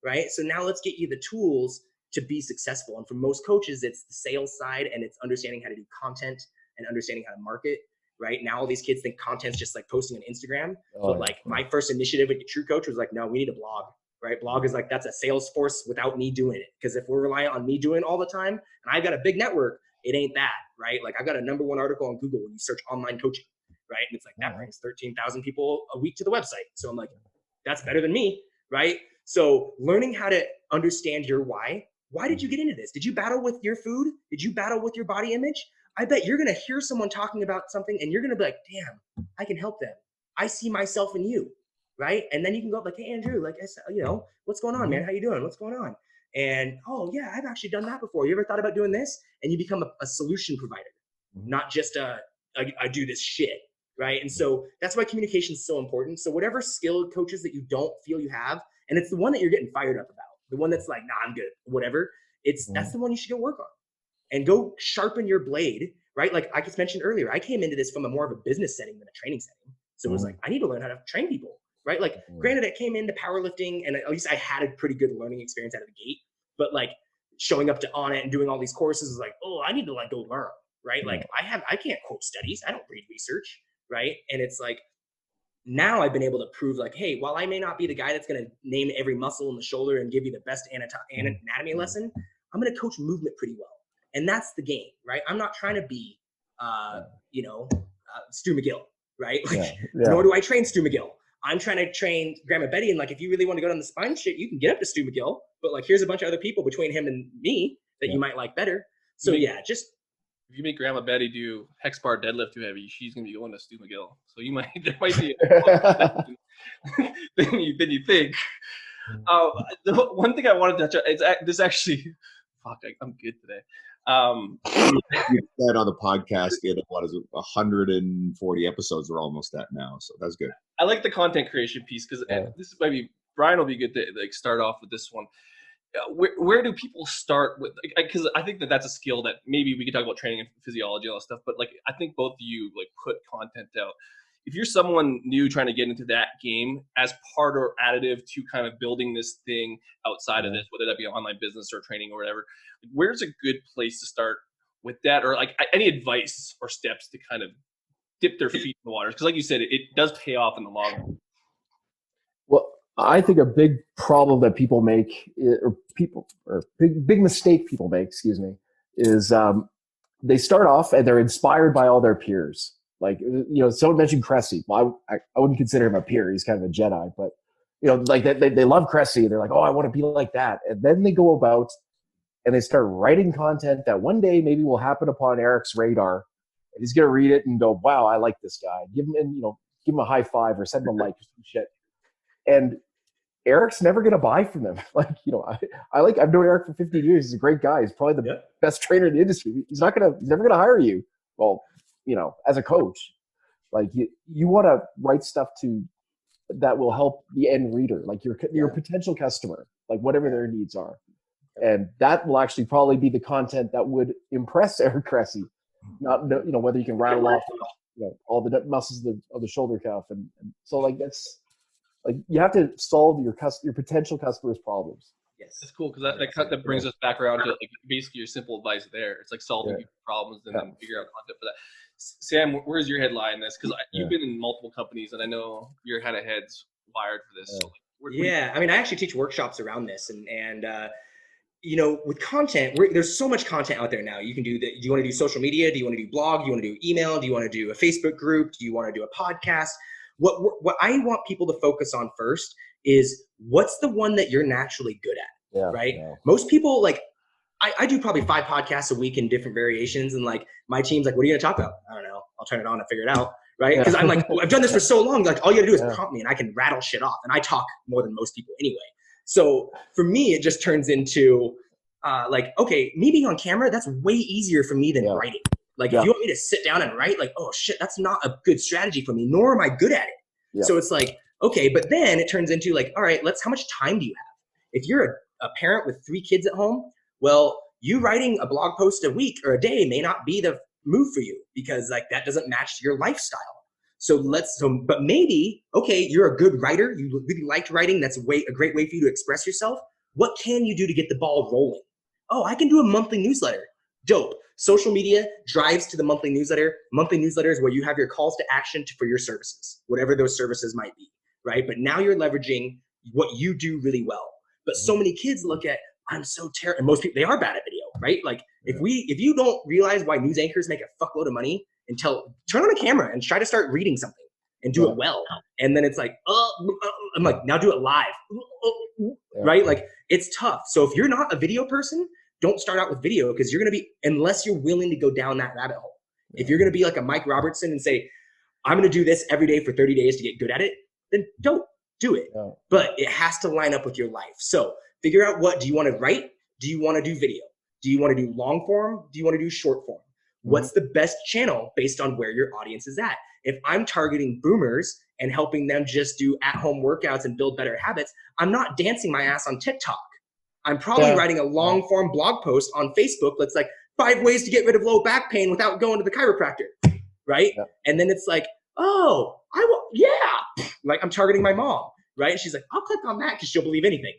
right? So now let's get you the tools to be successful. And for most coaches, it's the sales side and it's understanding how to do content and understanding how to market. Right now, all these kids think content's just like posting on Instagram. But like my first initiative with the True Coach was like, no, we need a blog, right? Blog is like, that's a sales force without me doing it. Because if we're reliant on me doing it all the time, and I've got a big network, it ain't that, right? Like I've got a #1 article on Google when you search online coaching, right? And it's like, that brings 13,000 people a week to the website. So I'm like, that's better than me, right? So learning how to understand your why. Why did you get into this? Did you battle with your food? Did you battle with your body image? I bet you're going to hear someone talking about something and you're going to be like, damn, I can help them. I see myself in you, right? And then you can go up like, hey, Andrew, like, what's going on, man? How you doing? What's going on? And, oh, yeah, I've actually done that before. You ever thought about doing this? And you become a solution provider, not just I do this shit, right? And so that's why communication is so important. So whatever skill coaches that you don't feel you have, and it's the one that you're getting fired up about, the one that's like, nah, I'm good, whatever, that's the one you should go work on. And go sharpen your blade, right? Like I just mentioned earlier, I came into this from a more of a business setting than a training setting. So it was like, I need to learn how to train people, right? Like granted, I came into powerlifting and at least I had a pretty good learning experience out of the gate, but like showing up to On It and doing all these courses is like, oh, I need to like go learn, right? Like I can't quote studies. I don't read research, right? And it's like, now I've been able to prove like, hey, while I may not be the guy that's going to name every muscle in the shoulder and give you the best anatomy lesson, I'm going to coach movement pretty well. And that's the game, right? I'm not trying to be, Stu McGill, right? Like, nor do I train Stu McGill. I'm trying to train Grandma Betty. And like, if you really want to go down the spine shit, you can get up to Stu McGill. But like, here's a bunch of other people between him and me that you might like better. So just. If you make Grandma Betty do hex bar deadlift too heavy, she's going to be going to Stu McGill. So there might be than you think. The one thing I wanted to touch on, this actually, I'm good today. You said on the podcast, what is it, 140 episodes we're almost at now, so that's good. I like the content creation piece because this might be Bryan will be good to like start off with this one. Where do people start with? Because I think that's a skill that maybe we could talk about training and physiology and all that stuff. But like I think both of you like put content out. If you're someone new trying to get into that game as part or additive to kind of building this thing outside of this, whether that be online business or training or whatever, like where's a good place to start with that? Or like any advice or steps to kind of dip their feet in the water? Because like you said, it does pay off in the long run. Well, I think a big problem that people make, big mistake people make, is they start off and they're inspired by all their peers. Like, someone mentioned Cressy. Well, I wouldn't consider him a peer. He's kind of a Jedi, but like they love Cressy. They're like, oh, I want to be like that. And then they go about and they start writing content that one day maybe will happen upon Eric's radar. And he's going to read it and go, wow, I like this guy. Give him a high five or send him a like or some shit. And Eric's never going to buy from them. Like, I've known Eric for 15 years. He's a great guy. He's probably the best trainer in the industry. He's never going to hire you. Well, as a coach, like you want to write stuff that will help the end reader, like your potential customer, like whatever their needs are. And that will actually probably be the content that would impress Eric Cressy, not, whether you can rattle off, all the muscles of the shoulder cuff. And so like, that's like, you have to solve your potential customer's problems. Yes, it's cool because that brings us back around to like basically your simple advice there. It's like solving people's problems and then figure out content for that. Sam, where's your head lie in this? Because you've been in multiple companies and I know your head of head's wired for this. So I mean, I actually teach workshops around this and with content, there's so much content out there now. You can do that. Do you want to do social media? Do you want to do blog? Do you want to do email? Do you want to do a Facebook group? Do you want to do a podcast? What I want people to focus on first is what's the one that you're naturally good at, right? Yeah. Most people, like, I do probably 5 podcasts a week in different variations. And like my team's like, what are you going to talk about? I don't know. I'll turn it on and figure it out. Right. Because I'm like, I've done this for so long. Like all you got to do is prompt me and I can rattle shit off. And I talk more than most people anyway. So for me, it just turns into okay, me being on camera, that's way easier for me than writing. Like, if you want me to sit down and write, like, oh shit, that's not a good strategy for me, nor am I good at it. Yeah. So it's like, okay, but then it turns into like, all right, how much time do you have? If you're a parent with 3 kids at home, well, you writing a blog post a week or a day may not be the move for you, because like that doesn't match your lifestyle. But maybe, okay, you're a good writer. You really liked writing. That's a great way for you to express yourself. What can you do to get the ball rolling? Oh, I can do a monthly newsletter. Dope. Social media drives to the monthly newsletter. Monthly newsletter is where you have your calls to action for your services, whatever those services might be, right? But now you're leveraging what you do really well. But so many kids look at, I'm so terrible. And most people, they are bad at video, right? Like if you don't realize why news anchors make a fuckload of money, turn on a camera and try to start reading something and do it well. And then it's like, I'm like, now do it live, right? Like it's tough. So if you're not a video person, don't start out with video, because you're going to be, unless you're willing to go down that rabbit hole. If you're going to be like a Mike Robertson and say, I'm going to do this every day for 30 days to get good at it, then don't do it. But it has to line up with your life. So figure out, what do you want to write? Do you want to do video? Do you want to do long form? Do you want to do short form? What's the best channel based on where your audience is at? If I'm targeting boomers and helping them just do at-home workouts and build better habits, I'm not dancing my ass on TikTok. I'm probably writing a long form blog post on Facebook that's like 5 ways to get rid of low back pain without going to the chiropractor, right? Yeah. And then it's like, oh, like I'm targeting my mom, right? And she's like, I'll click on that because she'll believe anything.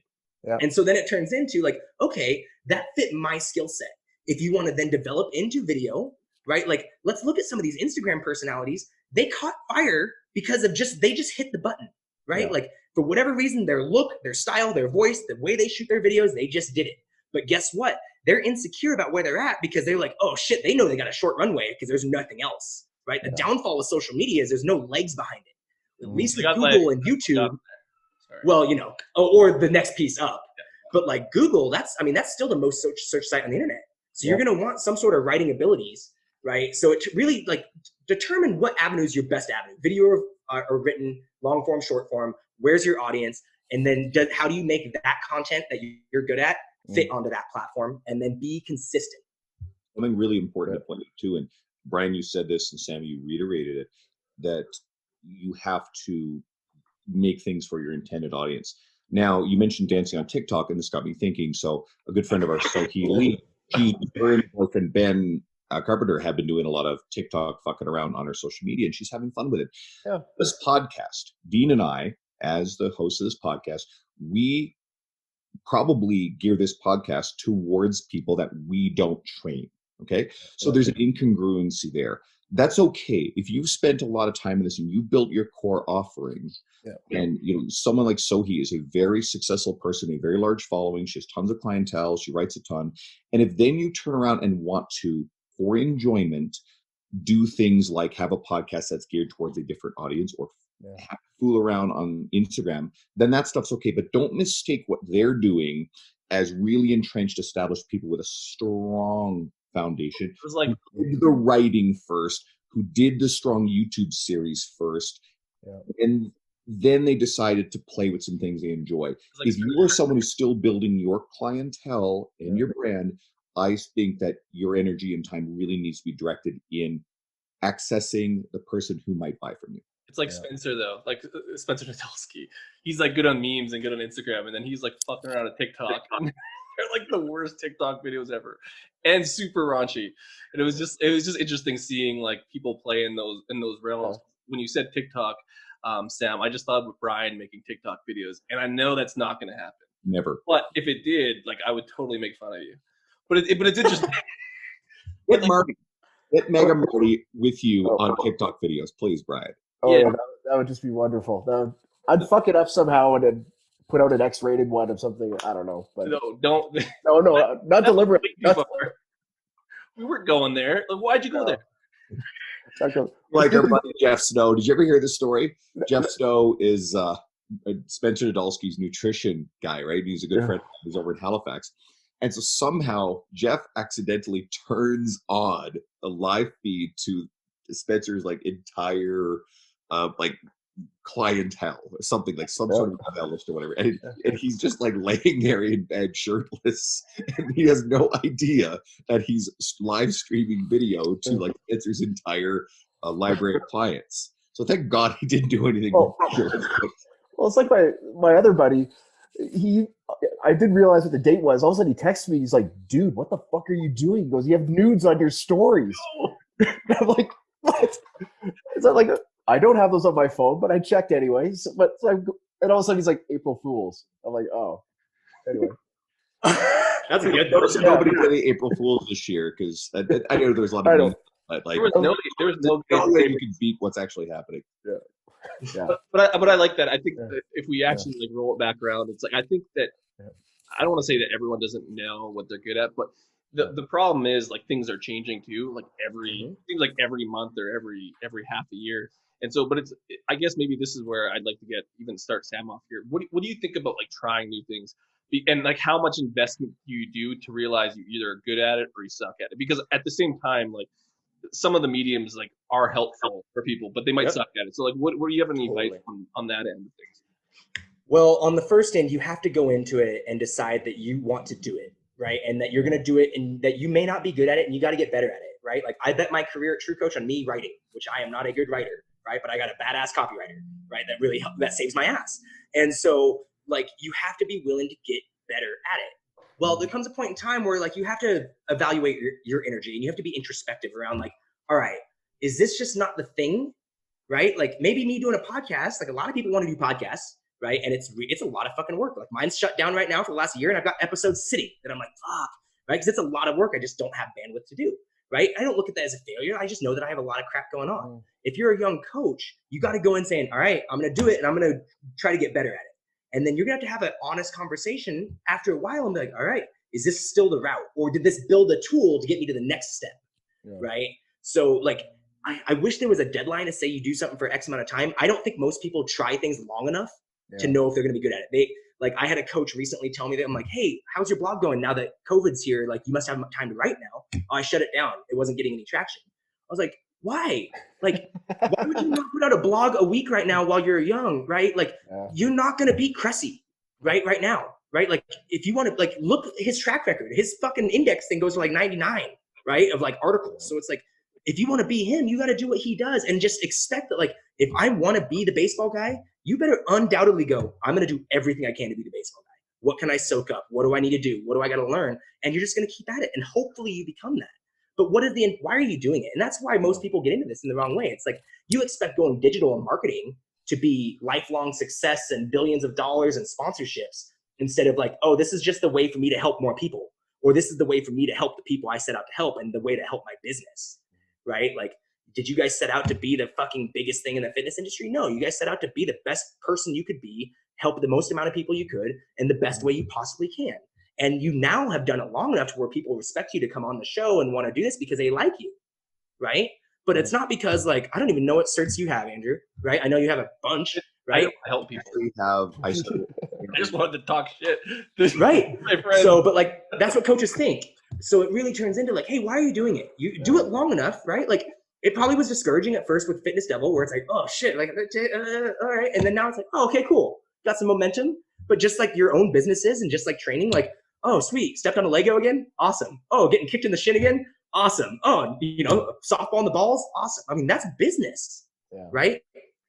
Yeah. And so then it turns into like, okay, that fit my skill set. If you want to then develop into video, right? Like, let's look at some of these Instagram personalities. They caught fire because of they just hit the button, right? Yeah. Like, for whatever reason, their look, their style, their voice, the way they shoot their videos, they just did it. But guess what? They're insecure about where they're at because they're like, oh shit, they know they got a short runway because there's nothing else, right? The downfall of social media is there's no legs behind it. At least with Google and YouTube, well, you know, or the next piece up. But like Google, that's still the most search site on the internet. So you're going to want some sort of writing abilities, right? So it really like determine what avenue is your best avenue, video or written, long form, short form. Where's your audience? And then how do you make that content that you're good at fit onto that platform, and then be consistent? Something really important to point out too, and Bryan, you said this, and Sam, you reiterated it, that you have to make things for your intended audience. Now, you mentioned dancing on TikTok, and this got me thinking. So a good friend of ours, Sohee Lee, her and her boyfriend Ben Carpenter have been doing a lot of TikTok fucking around on her social media, and she's having fun with it. Yeah. This podcast, Dean and I, as the host of this podcast, we probably gear this podcast towards people that we don't train. Okay. So there's an incongruency there. That's okay. If you've spent a lot of time in this and you've built your core offering, and you know, someone like Sohee is a very successful person, a very large following. She has tons of clientele. She writes a ton. And if then you turn around and want to, for enjoyment, do things like have a podcast that's geared towards a different audience, or fool around on Instagram, then that stuff's okay. But don't mistake what they're doing as really entrenched, established people with a strong foundation. It was like who did the writing first, who did the strong YouTube series first, and then they decided to play with some things they enjoy. Like, if you are someone who's still building your clientele and your brand, I think that your energy and time really needs to be directed in accessing the person who might buy from you. It's like Spencer, though, like Spencer Nadolski. He's like good on memes and good on Instagram, and then he's like fucking around at TikTok. They're like the worst TikTok videos ever, and super raunchy. And it was just interesting seeing like people play in those realms. When you said TikTok, Sam, I just thought of Bryan making TikTok videos, and I know that's not going to happen. Never. But if it did, like, I would totally make fun of you. But it's interesting. Get Mega Marty with you on TikTok videos, please, Bryan. Oh, yeah. That would just be wonderful. I'd fuck it up somehow and then put out an X-rated one of something. I don't know. But no, don't. No, not deliberately. We weren't going there. Like, why'd you go there? Like our buddy Jeff Snow. Did you ever hear this story? Jeff Snow is Spencer Nadolski's nutrition guy, right? He's a good friend. He's over in Halifax. And so somehow Jeff accidentally turns on a live feed to Spencer's like entire like clientele, or something like some sort of email list or whatever, and he's just like laying there in bed shirtless, and he has no idea that he's live streaming video to like Spencer's entire library of clients. So thank God he didn't do anything. Well, it's like my other buddy. I didn't realize what the date was. All of a sudden, he texted me. He's like, "Dude, what the fuck are you doing?" He goes, "You have nudes on your stories." I'm like, "What?" It's not like I don't have those on my phone, but I checked anyway. And all of a sudden, he's like, "April Fools." I'm like, "Oh." Anyway, that's good. Notice nobody did the April Fools this year because I know there's a lot of memes, but like there was no way you can beat what's actually happening. Yeah. But I like that. I think that if we actually like roll it back around, it's like I think that I don't want to say that everyone doesn't know what they're good at, but the problem is like things are changing too. Like seems like every month or every half a year, and so I guess maybe this is where I'd like to start Sam off here. What do you think about like trying new things, and like how much investment do you do to realize you either are good at it or you suck at it? Because at the same time, like some of the mediums like are helpful for people, but they might suck at it. So like, what do you have any advice on that end of things? Well, on the first end, you have to go into it and decide that you want to do it, right? And that you're going to do it and that you may not be good at it and you got to get better at it, right? Like I bet my career at True Coach on me writing, which I am not a good writer, right? But I got a badass copywriter, right? That really that saves my ass. And so like you have to be willing to get better at it. Well, there comes a point in time where like you have to evaluate your energy and you have to be introspective around like, all right, is this just not the thing, right? Like maybe me doing a podcast, like a lot of people want to do podcasts, right? And it's a lot of fucking work. Like mine's shut down right now for the last year and I've got episodes sitting and I'm like, fuck, right? Because it's a lot of work. I just don't have bandwidth to do, right? I don't look at that as a failure. I just know that I have a lot of crap going on. If you're a young coach, you got to go in saying, all right, I'm going to do it and I'm going to try to get better at it. And then you're going to have an honest conversation after a while and be like, all right, is this still the route? Or did this build a tool to get me to the next step, right? So like, I wish there was a deadline to say you do something for X amount of time. I don't think most people try things long enough to know if they're going to be good at it. Like I had a coach recently tell me that I'm like, hey, how's your blog going now that COVID's here? Like you must have time to write now. Oh, I shut it down. It wasn't getting any traction. I was like, why? Like, why would you not put out a blog a week right now while you're young, right? Like you're not going to beat Cressy right now, right? Like if you want to like look at his track record, his fucking index thing goes to like 99, right? Of like articles. So it's like, if you want to be him, you got to do what he does and just expect that, like, if I want to be the baseball guy, you better undoubtedly go, I'm going to do everything I can to be the baseball guy. What can I soak up? What do I need to do? What do I got to learn? And you're just going to keep at it. And hopefully you become that. But why are you doing it? And that's why most people get into this in the wrong way. It's like, you expect going digital and marketing to be lifelong success and billions of dollars and sponsorships instead of like, oh, this is just the way for me to help more people. Or this is the way for me to help the people I set out to help and the way to help my business. Right? Like, did you guys set out to be the fucking biggest thing in the fitness industry? No, you guys set out to be the best person you could be, help the most amount of people you could, and the best way you possibly can. And you now have done it long enough to where people respect you to come on the show and want to do this because they like you, right? But it's not because like, I don't even know what certs you have, Andrew, right? I know you have a bunch, right? I help people. I just wanted to talk shit. Right. So, but like, that's what coaches think. So it really turns into like, hey, why are you doing it? You do it long enough, right? Like it probably was discouraging at first with Fitness Devil where it's like, oh shit, like, all right. And then now it's like, oh, okay, cool. Got some momentum. But just like your own businesses and just like training, like, oh, sweet. Stepped on a Lego again. Awesome. Oh, getting kicked in the shin again. Awesome. Oh, softball in the balls. Awesome. I mean, that's business, right?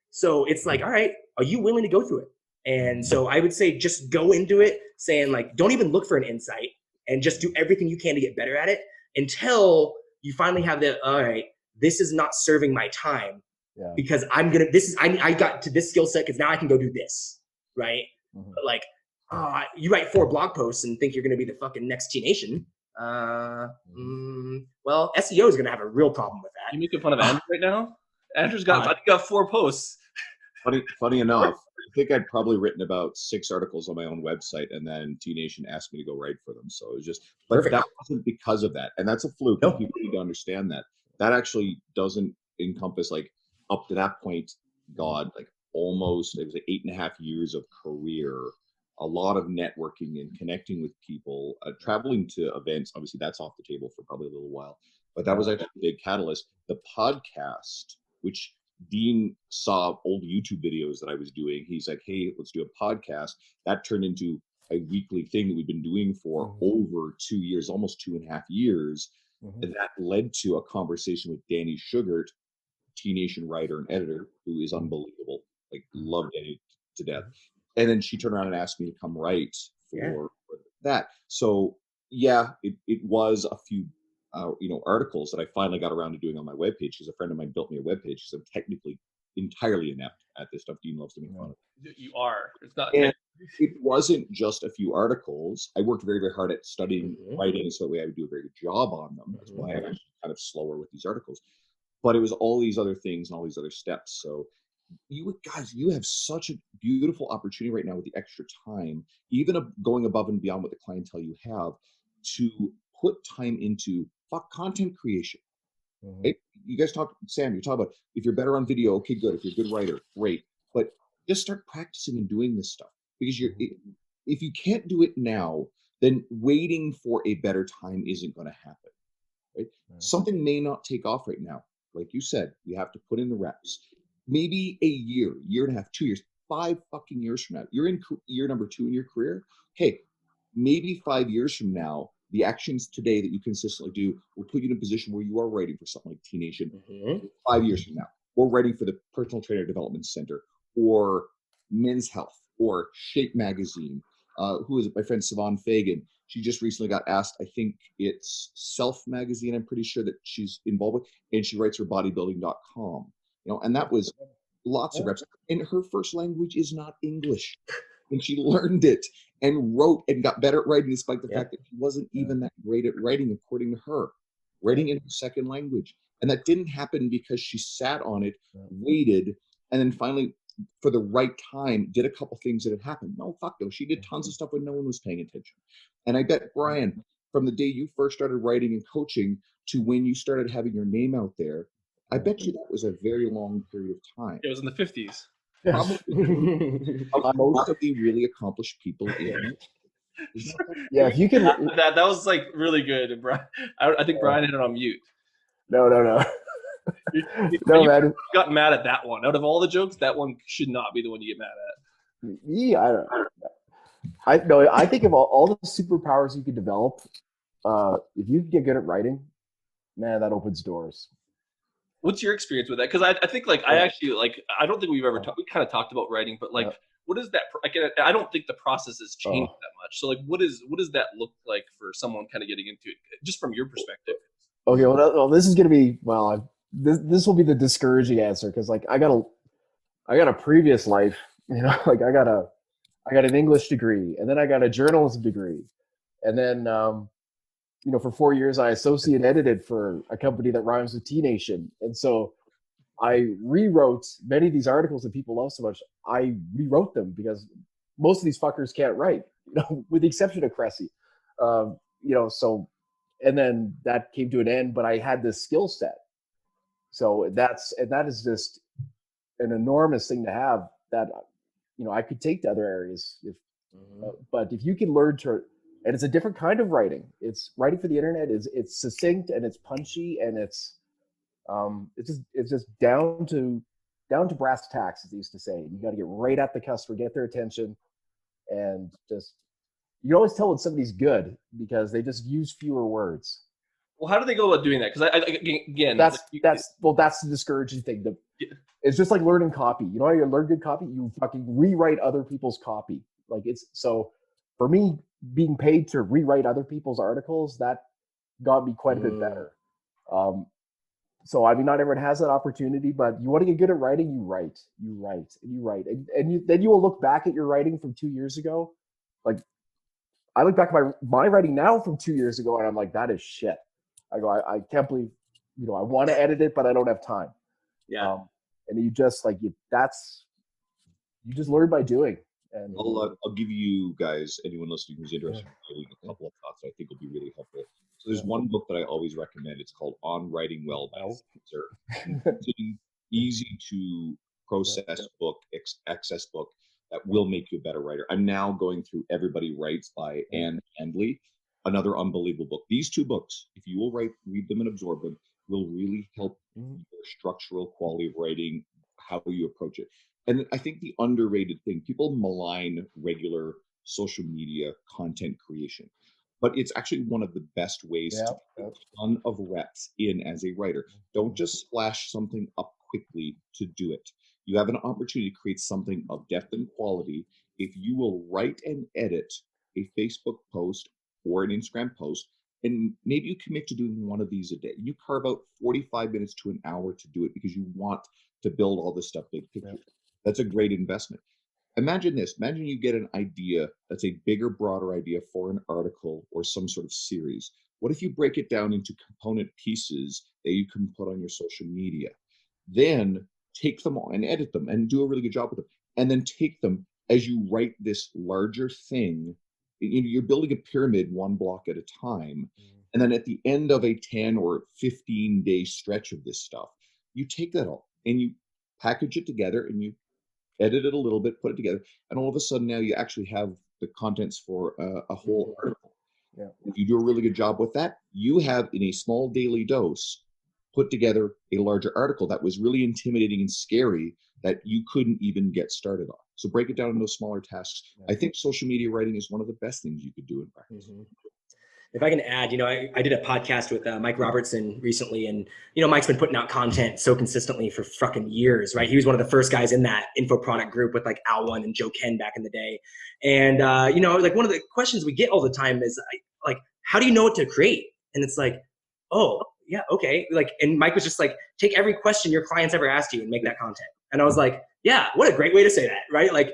So it's like, all right, are you willing to go through it? And so I would say just go into it saying like, don't even look for an insight and just do everything you can to get better at it until you finally have the, all right, this is not serving my time because I got to this skill set because now I can go do this, right? But like, you write 4 blog posts and think you're going to be the fucking next T Nation. Well, SEO is going to have a real problem with that. You making fun of Andrew right now? Andrew's got 4 posts. Funny enough, I think I'd probably written about 6 articles on my own website, and then T Nation asked me to go write for them. So it was just, but that wasn't because of that, and that's a fluke. No. People need to understand that. That actually doesn't encompass like up to that point. God, like almost it was like 8.5 years of career, a lot of networking and connecting with people, traveling to events. Obviously, that's off the table for probably a little while, but that was actually a big catalyst. The podcast, which Dean saw old YouTube videos that I was doing. He's like, hey, let's do a podcast. That turned into a weekly thing that we've been doing for over 2 years, almost 2.5 years. And that led to a conversation with Danny Sugart, T-Nation writer and editor, who is unbelievable. Like, love Danny to death. And then she turned around and asked me to come write for that. So yeah, it was a few articles that I finally got around to doing on my webpage, because a friend of mine built me a webpage, because I'm technically entirely inept at this stuff. Dean loves to make fun of. You are. It's not. And it wasn't just a few articles. I worked very, very hard at studying writing, so that way I would do a very good job on them. That's why I'm actually kind of slower with these articles. But it was all these other things and all these other steps. So you guys, you have such a beautiful opportunity right now with the extra time, even going above and beyond what the clientele you have, to put time into content creation. Right? You guys Sam, you talk about if you're better on video, okay, good. If you're a good writer, great. But just start practicing and doing this stuff, because if you can't do it now, then waiting for a better time isn't going to happen. Right? Something may not take off right now. Like you said, you have to put in the reps. Maybe a year and a half, 2 years, 5 fucking years from now, you're in year number 2 in your career. Okay, maybe 5 years from now, the actions today that you consistently do will put you in a position where you are writing for something like T-Nation. 5 years from now, or writing for the Personal Trainer Development Center, or Men's Health, or Shape Magazine. Who is it? My friend Siobhan Fagan. She just recently got asked, I think it's Self Magazine, I'm pretty sure that she's involved with, and she writes for bodybuilding.com. And that was lots of reps. And her first language is not English. And she learned it and wrote and got better at writing, despite the fact that she wasn't even that great at writing, according to her. Writing in her second language. And that didn't happen because she sat on it, waited, and then finally, for the right time, did a couple things that had happened. No, fuck no. She did tons of stuff when no one was paying attention. And I bet, Bryan, from the day you first started writing and coaching to when you started having your name out there, I bet you that was a very long period of time. It was in the 50s. Probably most of the really accomplished people in. Yeah, if you can. That was like really good, Bryan. I think Bryan had it on mute. No. You man. got mad at that one. Out of all the jokes, that one should not be the one you get mad at. Yeah, I don't know. I think of all the superpowers you could develop, if you get good at writing, man, that opens doors. What's your experience with that? Because I think I actually I don't think we've ever we kind of talked about writing, but what is that? I don't think the process has changed that much. So what does that look like for someone kind of getting into it, just from your perspective? Okay, well, this is gonna be this will be the discouraging answer, because I got a previous life, I got an English degree, and then I got a journalism degree, and then for 4 years I associate edited for a company that rhymes with T-Nation, and so I rewrote many of these articles that people love so much. I rewrote them because most of these fuckers can't write, with the exception of Cressy, so. And then that came to an end, but I had this skill set. So that is just an enormous thing to have, that, I could take to other areas. But if you can learn to, and it's a different kind of writing. It's writing for the internet. It's succinct and it's punchy and it's just down to brass tacks, as they used to say. You got to get right at the customer, get their attention, and just. You can always tell when somebody's good because they just use fewer words. Well, how do they go about doing that? Because again, that's the discouraging thing. It's just like learning copy. You know how you learn good copy? You fucking rewrite other people's copy. So for me, being paid to rewrite other people's articles, that got me quite a bit better. So not everyone has that opportunity, but you want to get good at writing, you write, and then you will look back at your writing from 2 years ago, I look back at my writing now from 2 years ago, and I'm like, that is shit. I go, I can't believe, I want to edit it, but I don't have time. Yeah. And you just you just learn by doing. And I'll give you guys, anyone listening who's interested, a couple of thoughts that I think will be really helpful. So there's one book that I always recommend. It's called On Writing Well by Spencer. It's an easy to process book, access book, that will make you a better writer. I'm now going through Everybody Writes by Anne Handley. another unbelievable book. These two books, if you will read them and absorb them, will really help your structural quality of writing, how you approach it. And I think the underrated thing, people malign regular social media content creation, but it's actually one of the best ways to get a ton of reps in as a writer. Don't just splash something up quickly to do it. You have an opportunity to create something of depth and quality if you will write and edit a Facebook post or an Instagram post, and maybe you commit to doing one of these a day. You carve out 45 minutes to an hour to do it because you want to build all this stuff big picture. That's a great investment. Imagine this. Imagine you get an idea that's a bigger, broader idea for an article or some sort of series. What if you break it down into component pieces that you can put on your social media? Then take them all and edit them and do a really good job with them. And then take them as you write this larger thing. You're building a pyramid one block at a time. And then at the end of a 10 or 15-day stretch of this stuff, you take that all and you package it together and you edit it a little bit, put it together, and all of a sudden now you actually have the contents for a whole article. If you do a really good job with that, you have in a small daily dose put together a larger article that was really intimidating and scary that you couldn't even get started on. So break it down into smaller tasks. I think social media writing is one of the best things you could do in practice. If I can add, I did a podcast with Mike Robertson recently, and Mike's been putting out content so consistently for fucking years, right? He was one of the first guys in that info product group with like Al One and Joe Ken back in the day. And like one of the questions we get all the time is like, how do you know what to create? And it's like, oh yeah, okay. Like, and Mike was just like, take every question your clients ever asked you and make that content. And I was like, yeah, what a great way to say that, right? Like,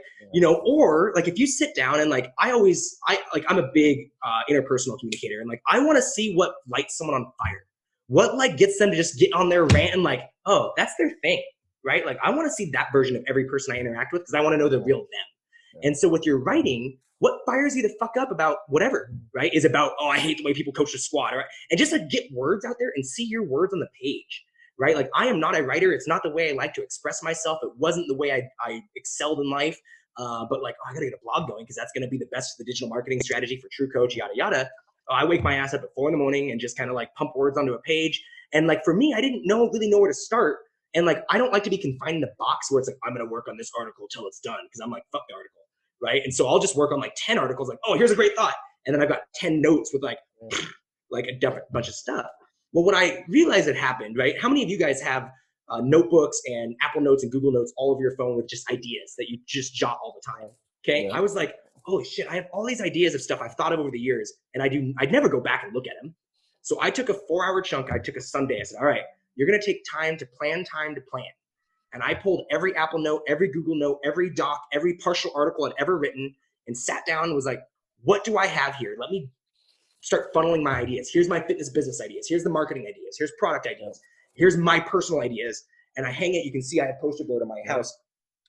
or like if you sit down and like, I'm a big interpersonal communicator, and like, I want to see what lights someone on fire, what like gets them to just get on their rant and like, oh, that's their thing, right? Like, I want to see that version of every person I interact with because I want to know the real them. And so with your writing, what fires you the fuck up about whatever, right? Is about, oh, I hate the way people coach the squad, right? And just like get words out there and see your words on the page. Right? Like, I am not a writer. It's not the way I like to express myself. It wasn't the way I excelled in life. But like, I got to get a blog going because that's going to be the best for the digital marketing strategy for True Coach, yada, yada. I wake my ass up at 4 a.m. and just kind of like pump words onto a page. And like, for me, I didn't really know where to start. And like, I don't like to be confined in a box where it's like, I'm going to work on this article till it's done because I'm like, fuck the article. Right? And so I'll just work on like 10 articles like, oh, here's a great thought. And then I've got 10 notes with like a different bunch of stuff. Well, what I realized had happened, right? How many of you guys have notebooks and Apple Notes and Google Notes all over your phone with just ideas that you just jot all the time? Okay. I was like, holy shit, I have all these ideas of stuff I've thought of over the years, and I'd never go back and look at them. So I took a 4-hour chunk. I took a Sunday. I said, all right, you're going to take time to plan. And I pulled every Apple Note, every Google Note, every doc, every partial article I'd ever written, and sat down and was like, what do I have here? Let me start funneling my ideas. Here's my fitness business ideas. Here's the marketing ideas. Here's product ideas. Here's my personal ideas. And I hang it. You can see I have a poster board in my house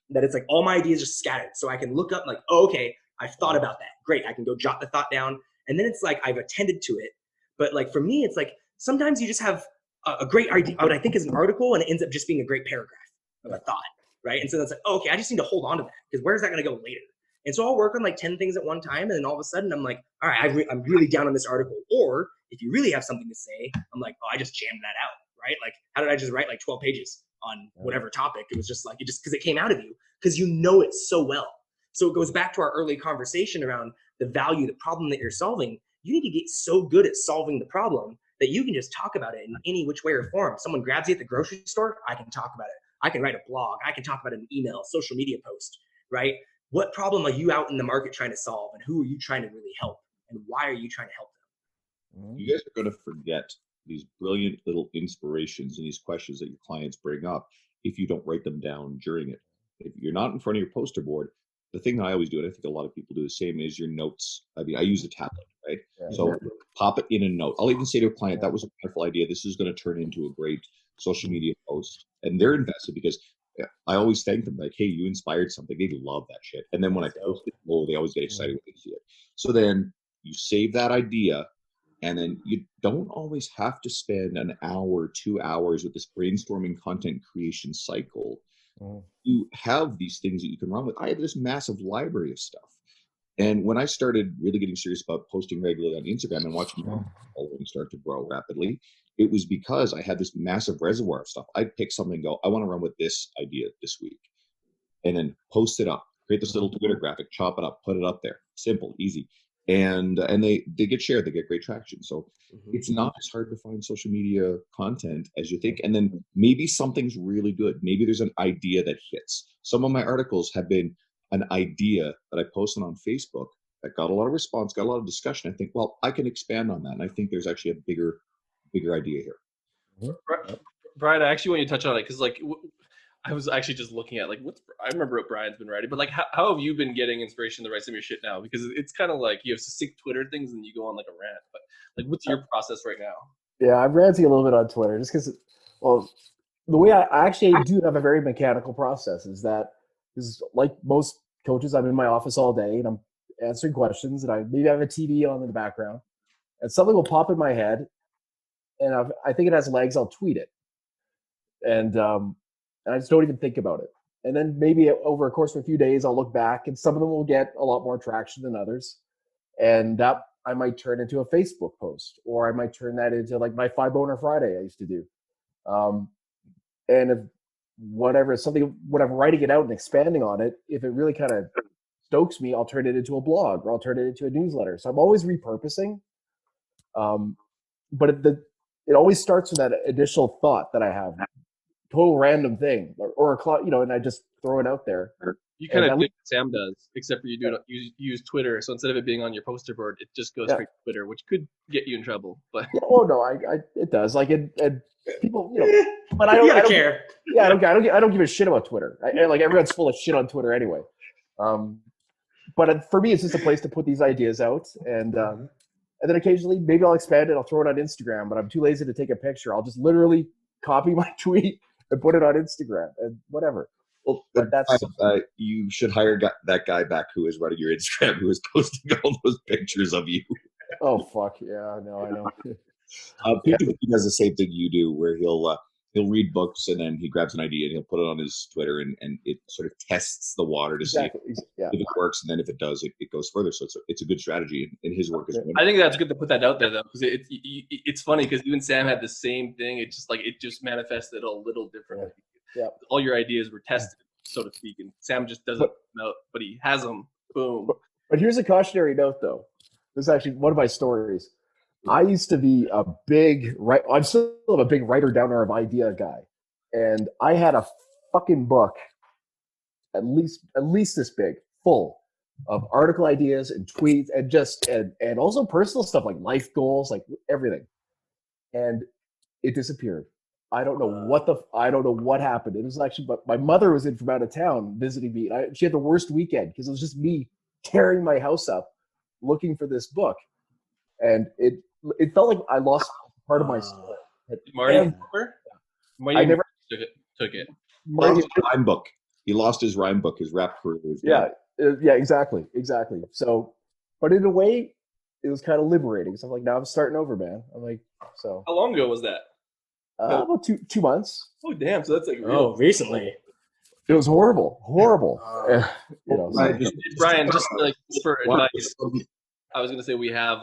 that it's like all my ideas are scattered. So I can look up like, oh, okay, I've thought about that. Great. I can go jot the thought down. And then it's like I've attended to it. But like for me, it's like sometimes you just have a great idea, what I think is an article, and it ends up just being a great paragraph of a thought, right? And so that's like, oh, okay, I just need to hold on to that because where's that going to go later? And so I'll work on like 10 things at one time, and then all of a sudden I'm like, all right, I'm really down on this article. Or if you really have something to say, I'm like, oh, I just jammed that out, right? Like, how did I just write like 12 pages on whatever topic? It was just like, because it came out of you because you know it so well. So it goes back to our early conversation around the value, the problem that you're solving. You need to get so good at solving the problem that you can just talk about it in any which way or form. Someone grabs you at the grocery store, I can talk about it. I can write a blog. I can talk about it in an email, social media post, right? What problem are you out in the market trying to solve, and who are you trying to really help, and why are you trying to help them? You guys are going to forget these brilliant little inspirations and these questions that your clients bring up if you don't write them down during it. If you're not in front of your poster board, the thing that I always do, and I think a lot of people do the same, is your notes. I mean, I use a tablet, right? So pop it in a note. I'll even say to a client, that was a wonderful idea. This is going to turn into a great social media post. And they're invested because I always thank them like, hey, you inspired something. They love that shit. And then when I post it, they always get excited when they see it. So then you save that idea, and then you don't always have to spend an hour, 2 hours with this brainstorming content creation cycle. You have these things that you can run with. I have this massive library of stuff. And when I started really getting serious about posting regularly on Instagram and watching my following start to grow rapidly, it was because I had this massive reservoir of stuff. I'd pick something and go, I want to run with this idea this week, and then post it up, create this little Twitter graphic, chop it up, put it up there. Simple, easy. And they get shared, they get great traction. So it's not as hard to find social media content as you think. And then maybe something's really good. Maybe there's an idea that hits. Some of my articles have been an idea that I posted on Facebook that got a lot of response, got a lot of discussion. I think, well, I can expand on that. And I think there's actually a bigger idea here. Bryan, I actually want you to touch on it because, like, I was actually just looking at, like, I remember what Bryan's been writing, but, like, how have you been getting inspiration to write some of your shit now? Because it's kind of like you have succinct Twitter things and you go on, like, a rant. But, like, what's your process right now? Yeah, I'm ranting a little bit on Twitter just because, well, the way I actually do have a very mechanical process is like most coaches, I'm in my office all day and I'm answering questions, and maybe I have a TV on in the background, and something will pop in my head, and I think it has legs. I'll tweet it, and I just don't even think about it. And then maybe over a course of a few days, I'll look back, and some of them will get a lot more traction than others, and that I might turn into a Facebook post, or I might turn that into like my 5-boner Friday I used to do. And if whatever, something, when I'm writing it out and expanding on it, if it really kind of stokes me, I'll turn it into a blog, or I'll turn it into a newsletter. So I'm always repurposing. But it always starts with that initial thought that I have, total random thing, or and I just throw it out there. You kind of do what Sam does, except for you use Twitter. So instead of it being on your poster board, it just goes straight to Twitter, which could get you in trouble. But no, it does. Like people, but I don't care. Yeah, I don't give a shit about Twitter. Like everyone's full of shit on Twitter anyway. But for me, it's just a place to put these ideas out, and then occasionally maybe I'll expand it. I'll throw it on Instagram, but I'm too lazy to take a picture. I'll just literally copy my tweet and put it on Instagram and whatever. Well, but you should hire that guy back who is running your Instagram, who is posting all those pictures of you. Oh fuck yeah, no, I know. Peter does the same thing you do, where he'll read books and then he grabs an idea and he'll put it on his Twitter, and it sort of tests the water to see if it works, and then if it does, it goes further. So it's a good strategy, and his work is wonderful. I think that's good to put that out there though, because it's funny because even Sam had the same thing. It just manifested a little differently. Yeah. All your ideas were tested, so to speak, and Sam just doesn't know, but he has them. Boom. But here's a cautionary note, though. This is actually one of my stories. I used to be I'm still a big writer downer of idea guy, and I had a fucking book, at least this big, full of article ideas and tweets and also personal stuff like life goals, like everything, and it disappeared. I don't know what happened. It was actually, but my mother was in from out of town visiting me. She had the worst weekend because it was just me tearing my house up looking for this book, and it felt like I lost part of my soul. Marty never took it. His rhyme book. He lost his rhyme book. His rap career was yeah, exactly. So, but in a way, it was kind of liberating. So I'm like, now I'm starting over, man. I'm like, so. How long ago was that? About 2 months. Oh damn! So that's like recently. It was horrible. Bryan, just like for advice, I was gonna say we have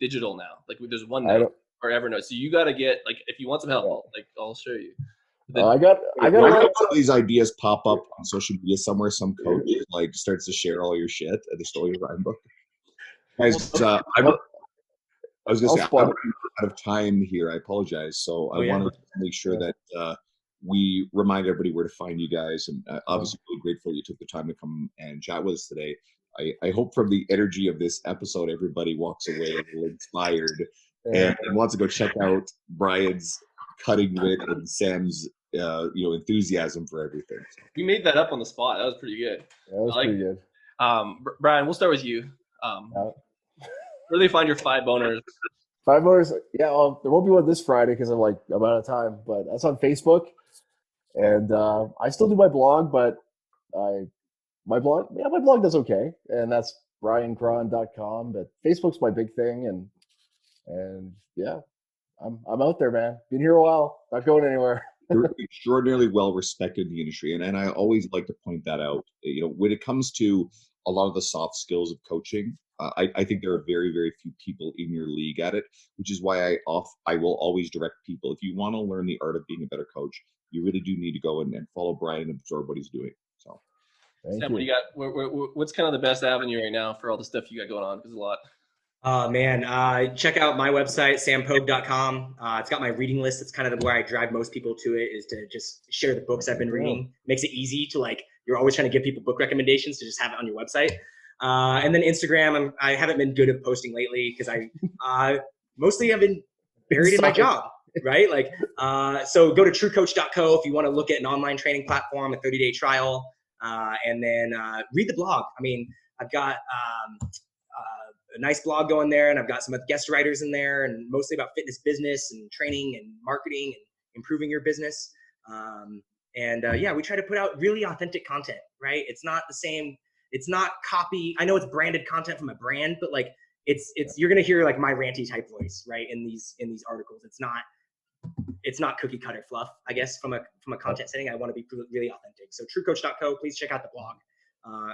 digital now. Like there's OneNote or Evernote. So you gotta get, like, if you want some help, I'll show you. I got these ideas pop up on social media somewhere. Some coach like starts to share all your shit and they stole your rhyme book. Guys, I was going to say, I'm out of time here. I apologize. So I wanted to make sure that we remind everybody where to find you guys. And obviously, really grateful you took the time to come and chat with us today. I hope from the energy of this episode, everybody walks away a little inspired and wants to go check out Bryan's cutting wit and Sam's enthusiasm for everything. You made that up on the spot. That was pretty good. That was pretty good. Bryan, we'll start with you. Where do they find your 5 boners? 5 boners, yeah. Well, there won't be one this Friday because I'm out of time. But that's on Facebook, and I still do my blog. But my blog does okay, and that's bryankrahn.com. But Facebook's my big thing, and yeah, I'm out there, man. Been here a while, not going anywhere. You're extraordinarily well respected in the industry, and I always like to point that out. When it comes to a lot of the soft skills of coaching. I think there are very, very few people in your league at it, which is why I will always direct people. If you want to learn the art of being a better coach, you really do need to go and follow Bryan and absorb what he's doing. So, Sam, what do you got? What's kind of the best avenue right now for all the stuff you got going on? Because a lot. Check out my website, sampogue.com. It's got my reading list. It's kind of where I drive most people to it, is to just share the books I've been reading. Makes it easy to, like, you're always trying to give people book recommendations, to just have it on your website. And then Instagram, I haven't been good at posting lately because I mostly have been buried in my job, right? Like, so go to truecoach.co if you want to look at an online training platform, a 30-day trial, and then read the blog. I mean, I've got a nice blog going there, and I've got some guest writers in there, and mostly about fitness business and training and marketing and improving your business. Yeah, we try to put out really authentic content, right? It's not the same. It's not copy. I know it's branded content from a brand, but like it's you're gonna hear like my ranty type voice, right? In these articles, it's not cookie cutter fluff. I guess from a content setting, I want to be really authentic. So truecoach.co, please check out the blog,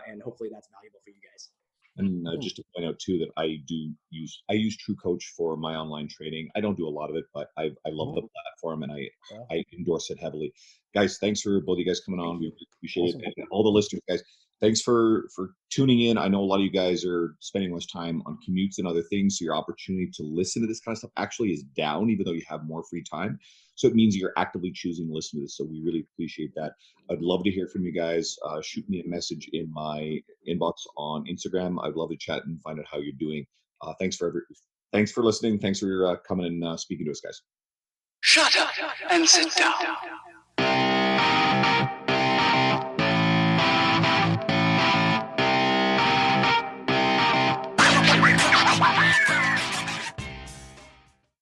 and hopefully that's valuable for you guys. And just to point out too that I use True Coach for my online training. I don't do a lot of it, but I love the platform, and I endorse it heavily. Guys, thanks for both of you guys coming on. We appreciate it. And all the listeners, guys, thanks for tuning in. I know a lot of you guys are spending much time on commutes and other things, so your opportunity to listen to this kind of stuff actually is down, even though you have more free time. So it means you're actively choosing to listen to this. So we really appreciate that. I'd love to hear from you guys. Shoot me a message in my inbox on Instagram. I'd love to chat and find out how you're doing. Thanks for listening. Thanks for coming and speaking to us, guys. Shut up and sit down.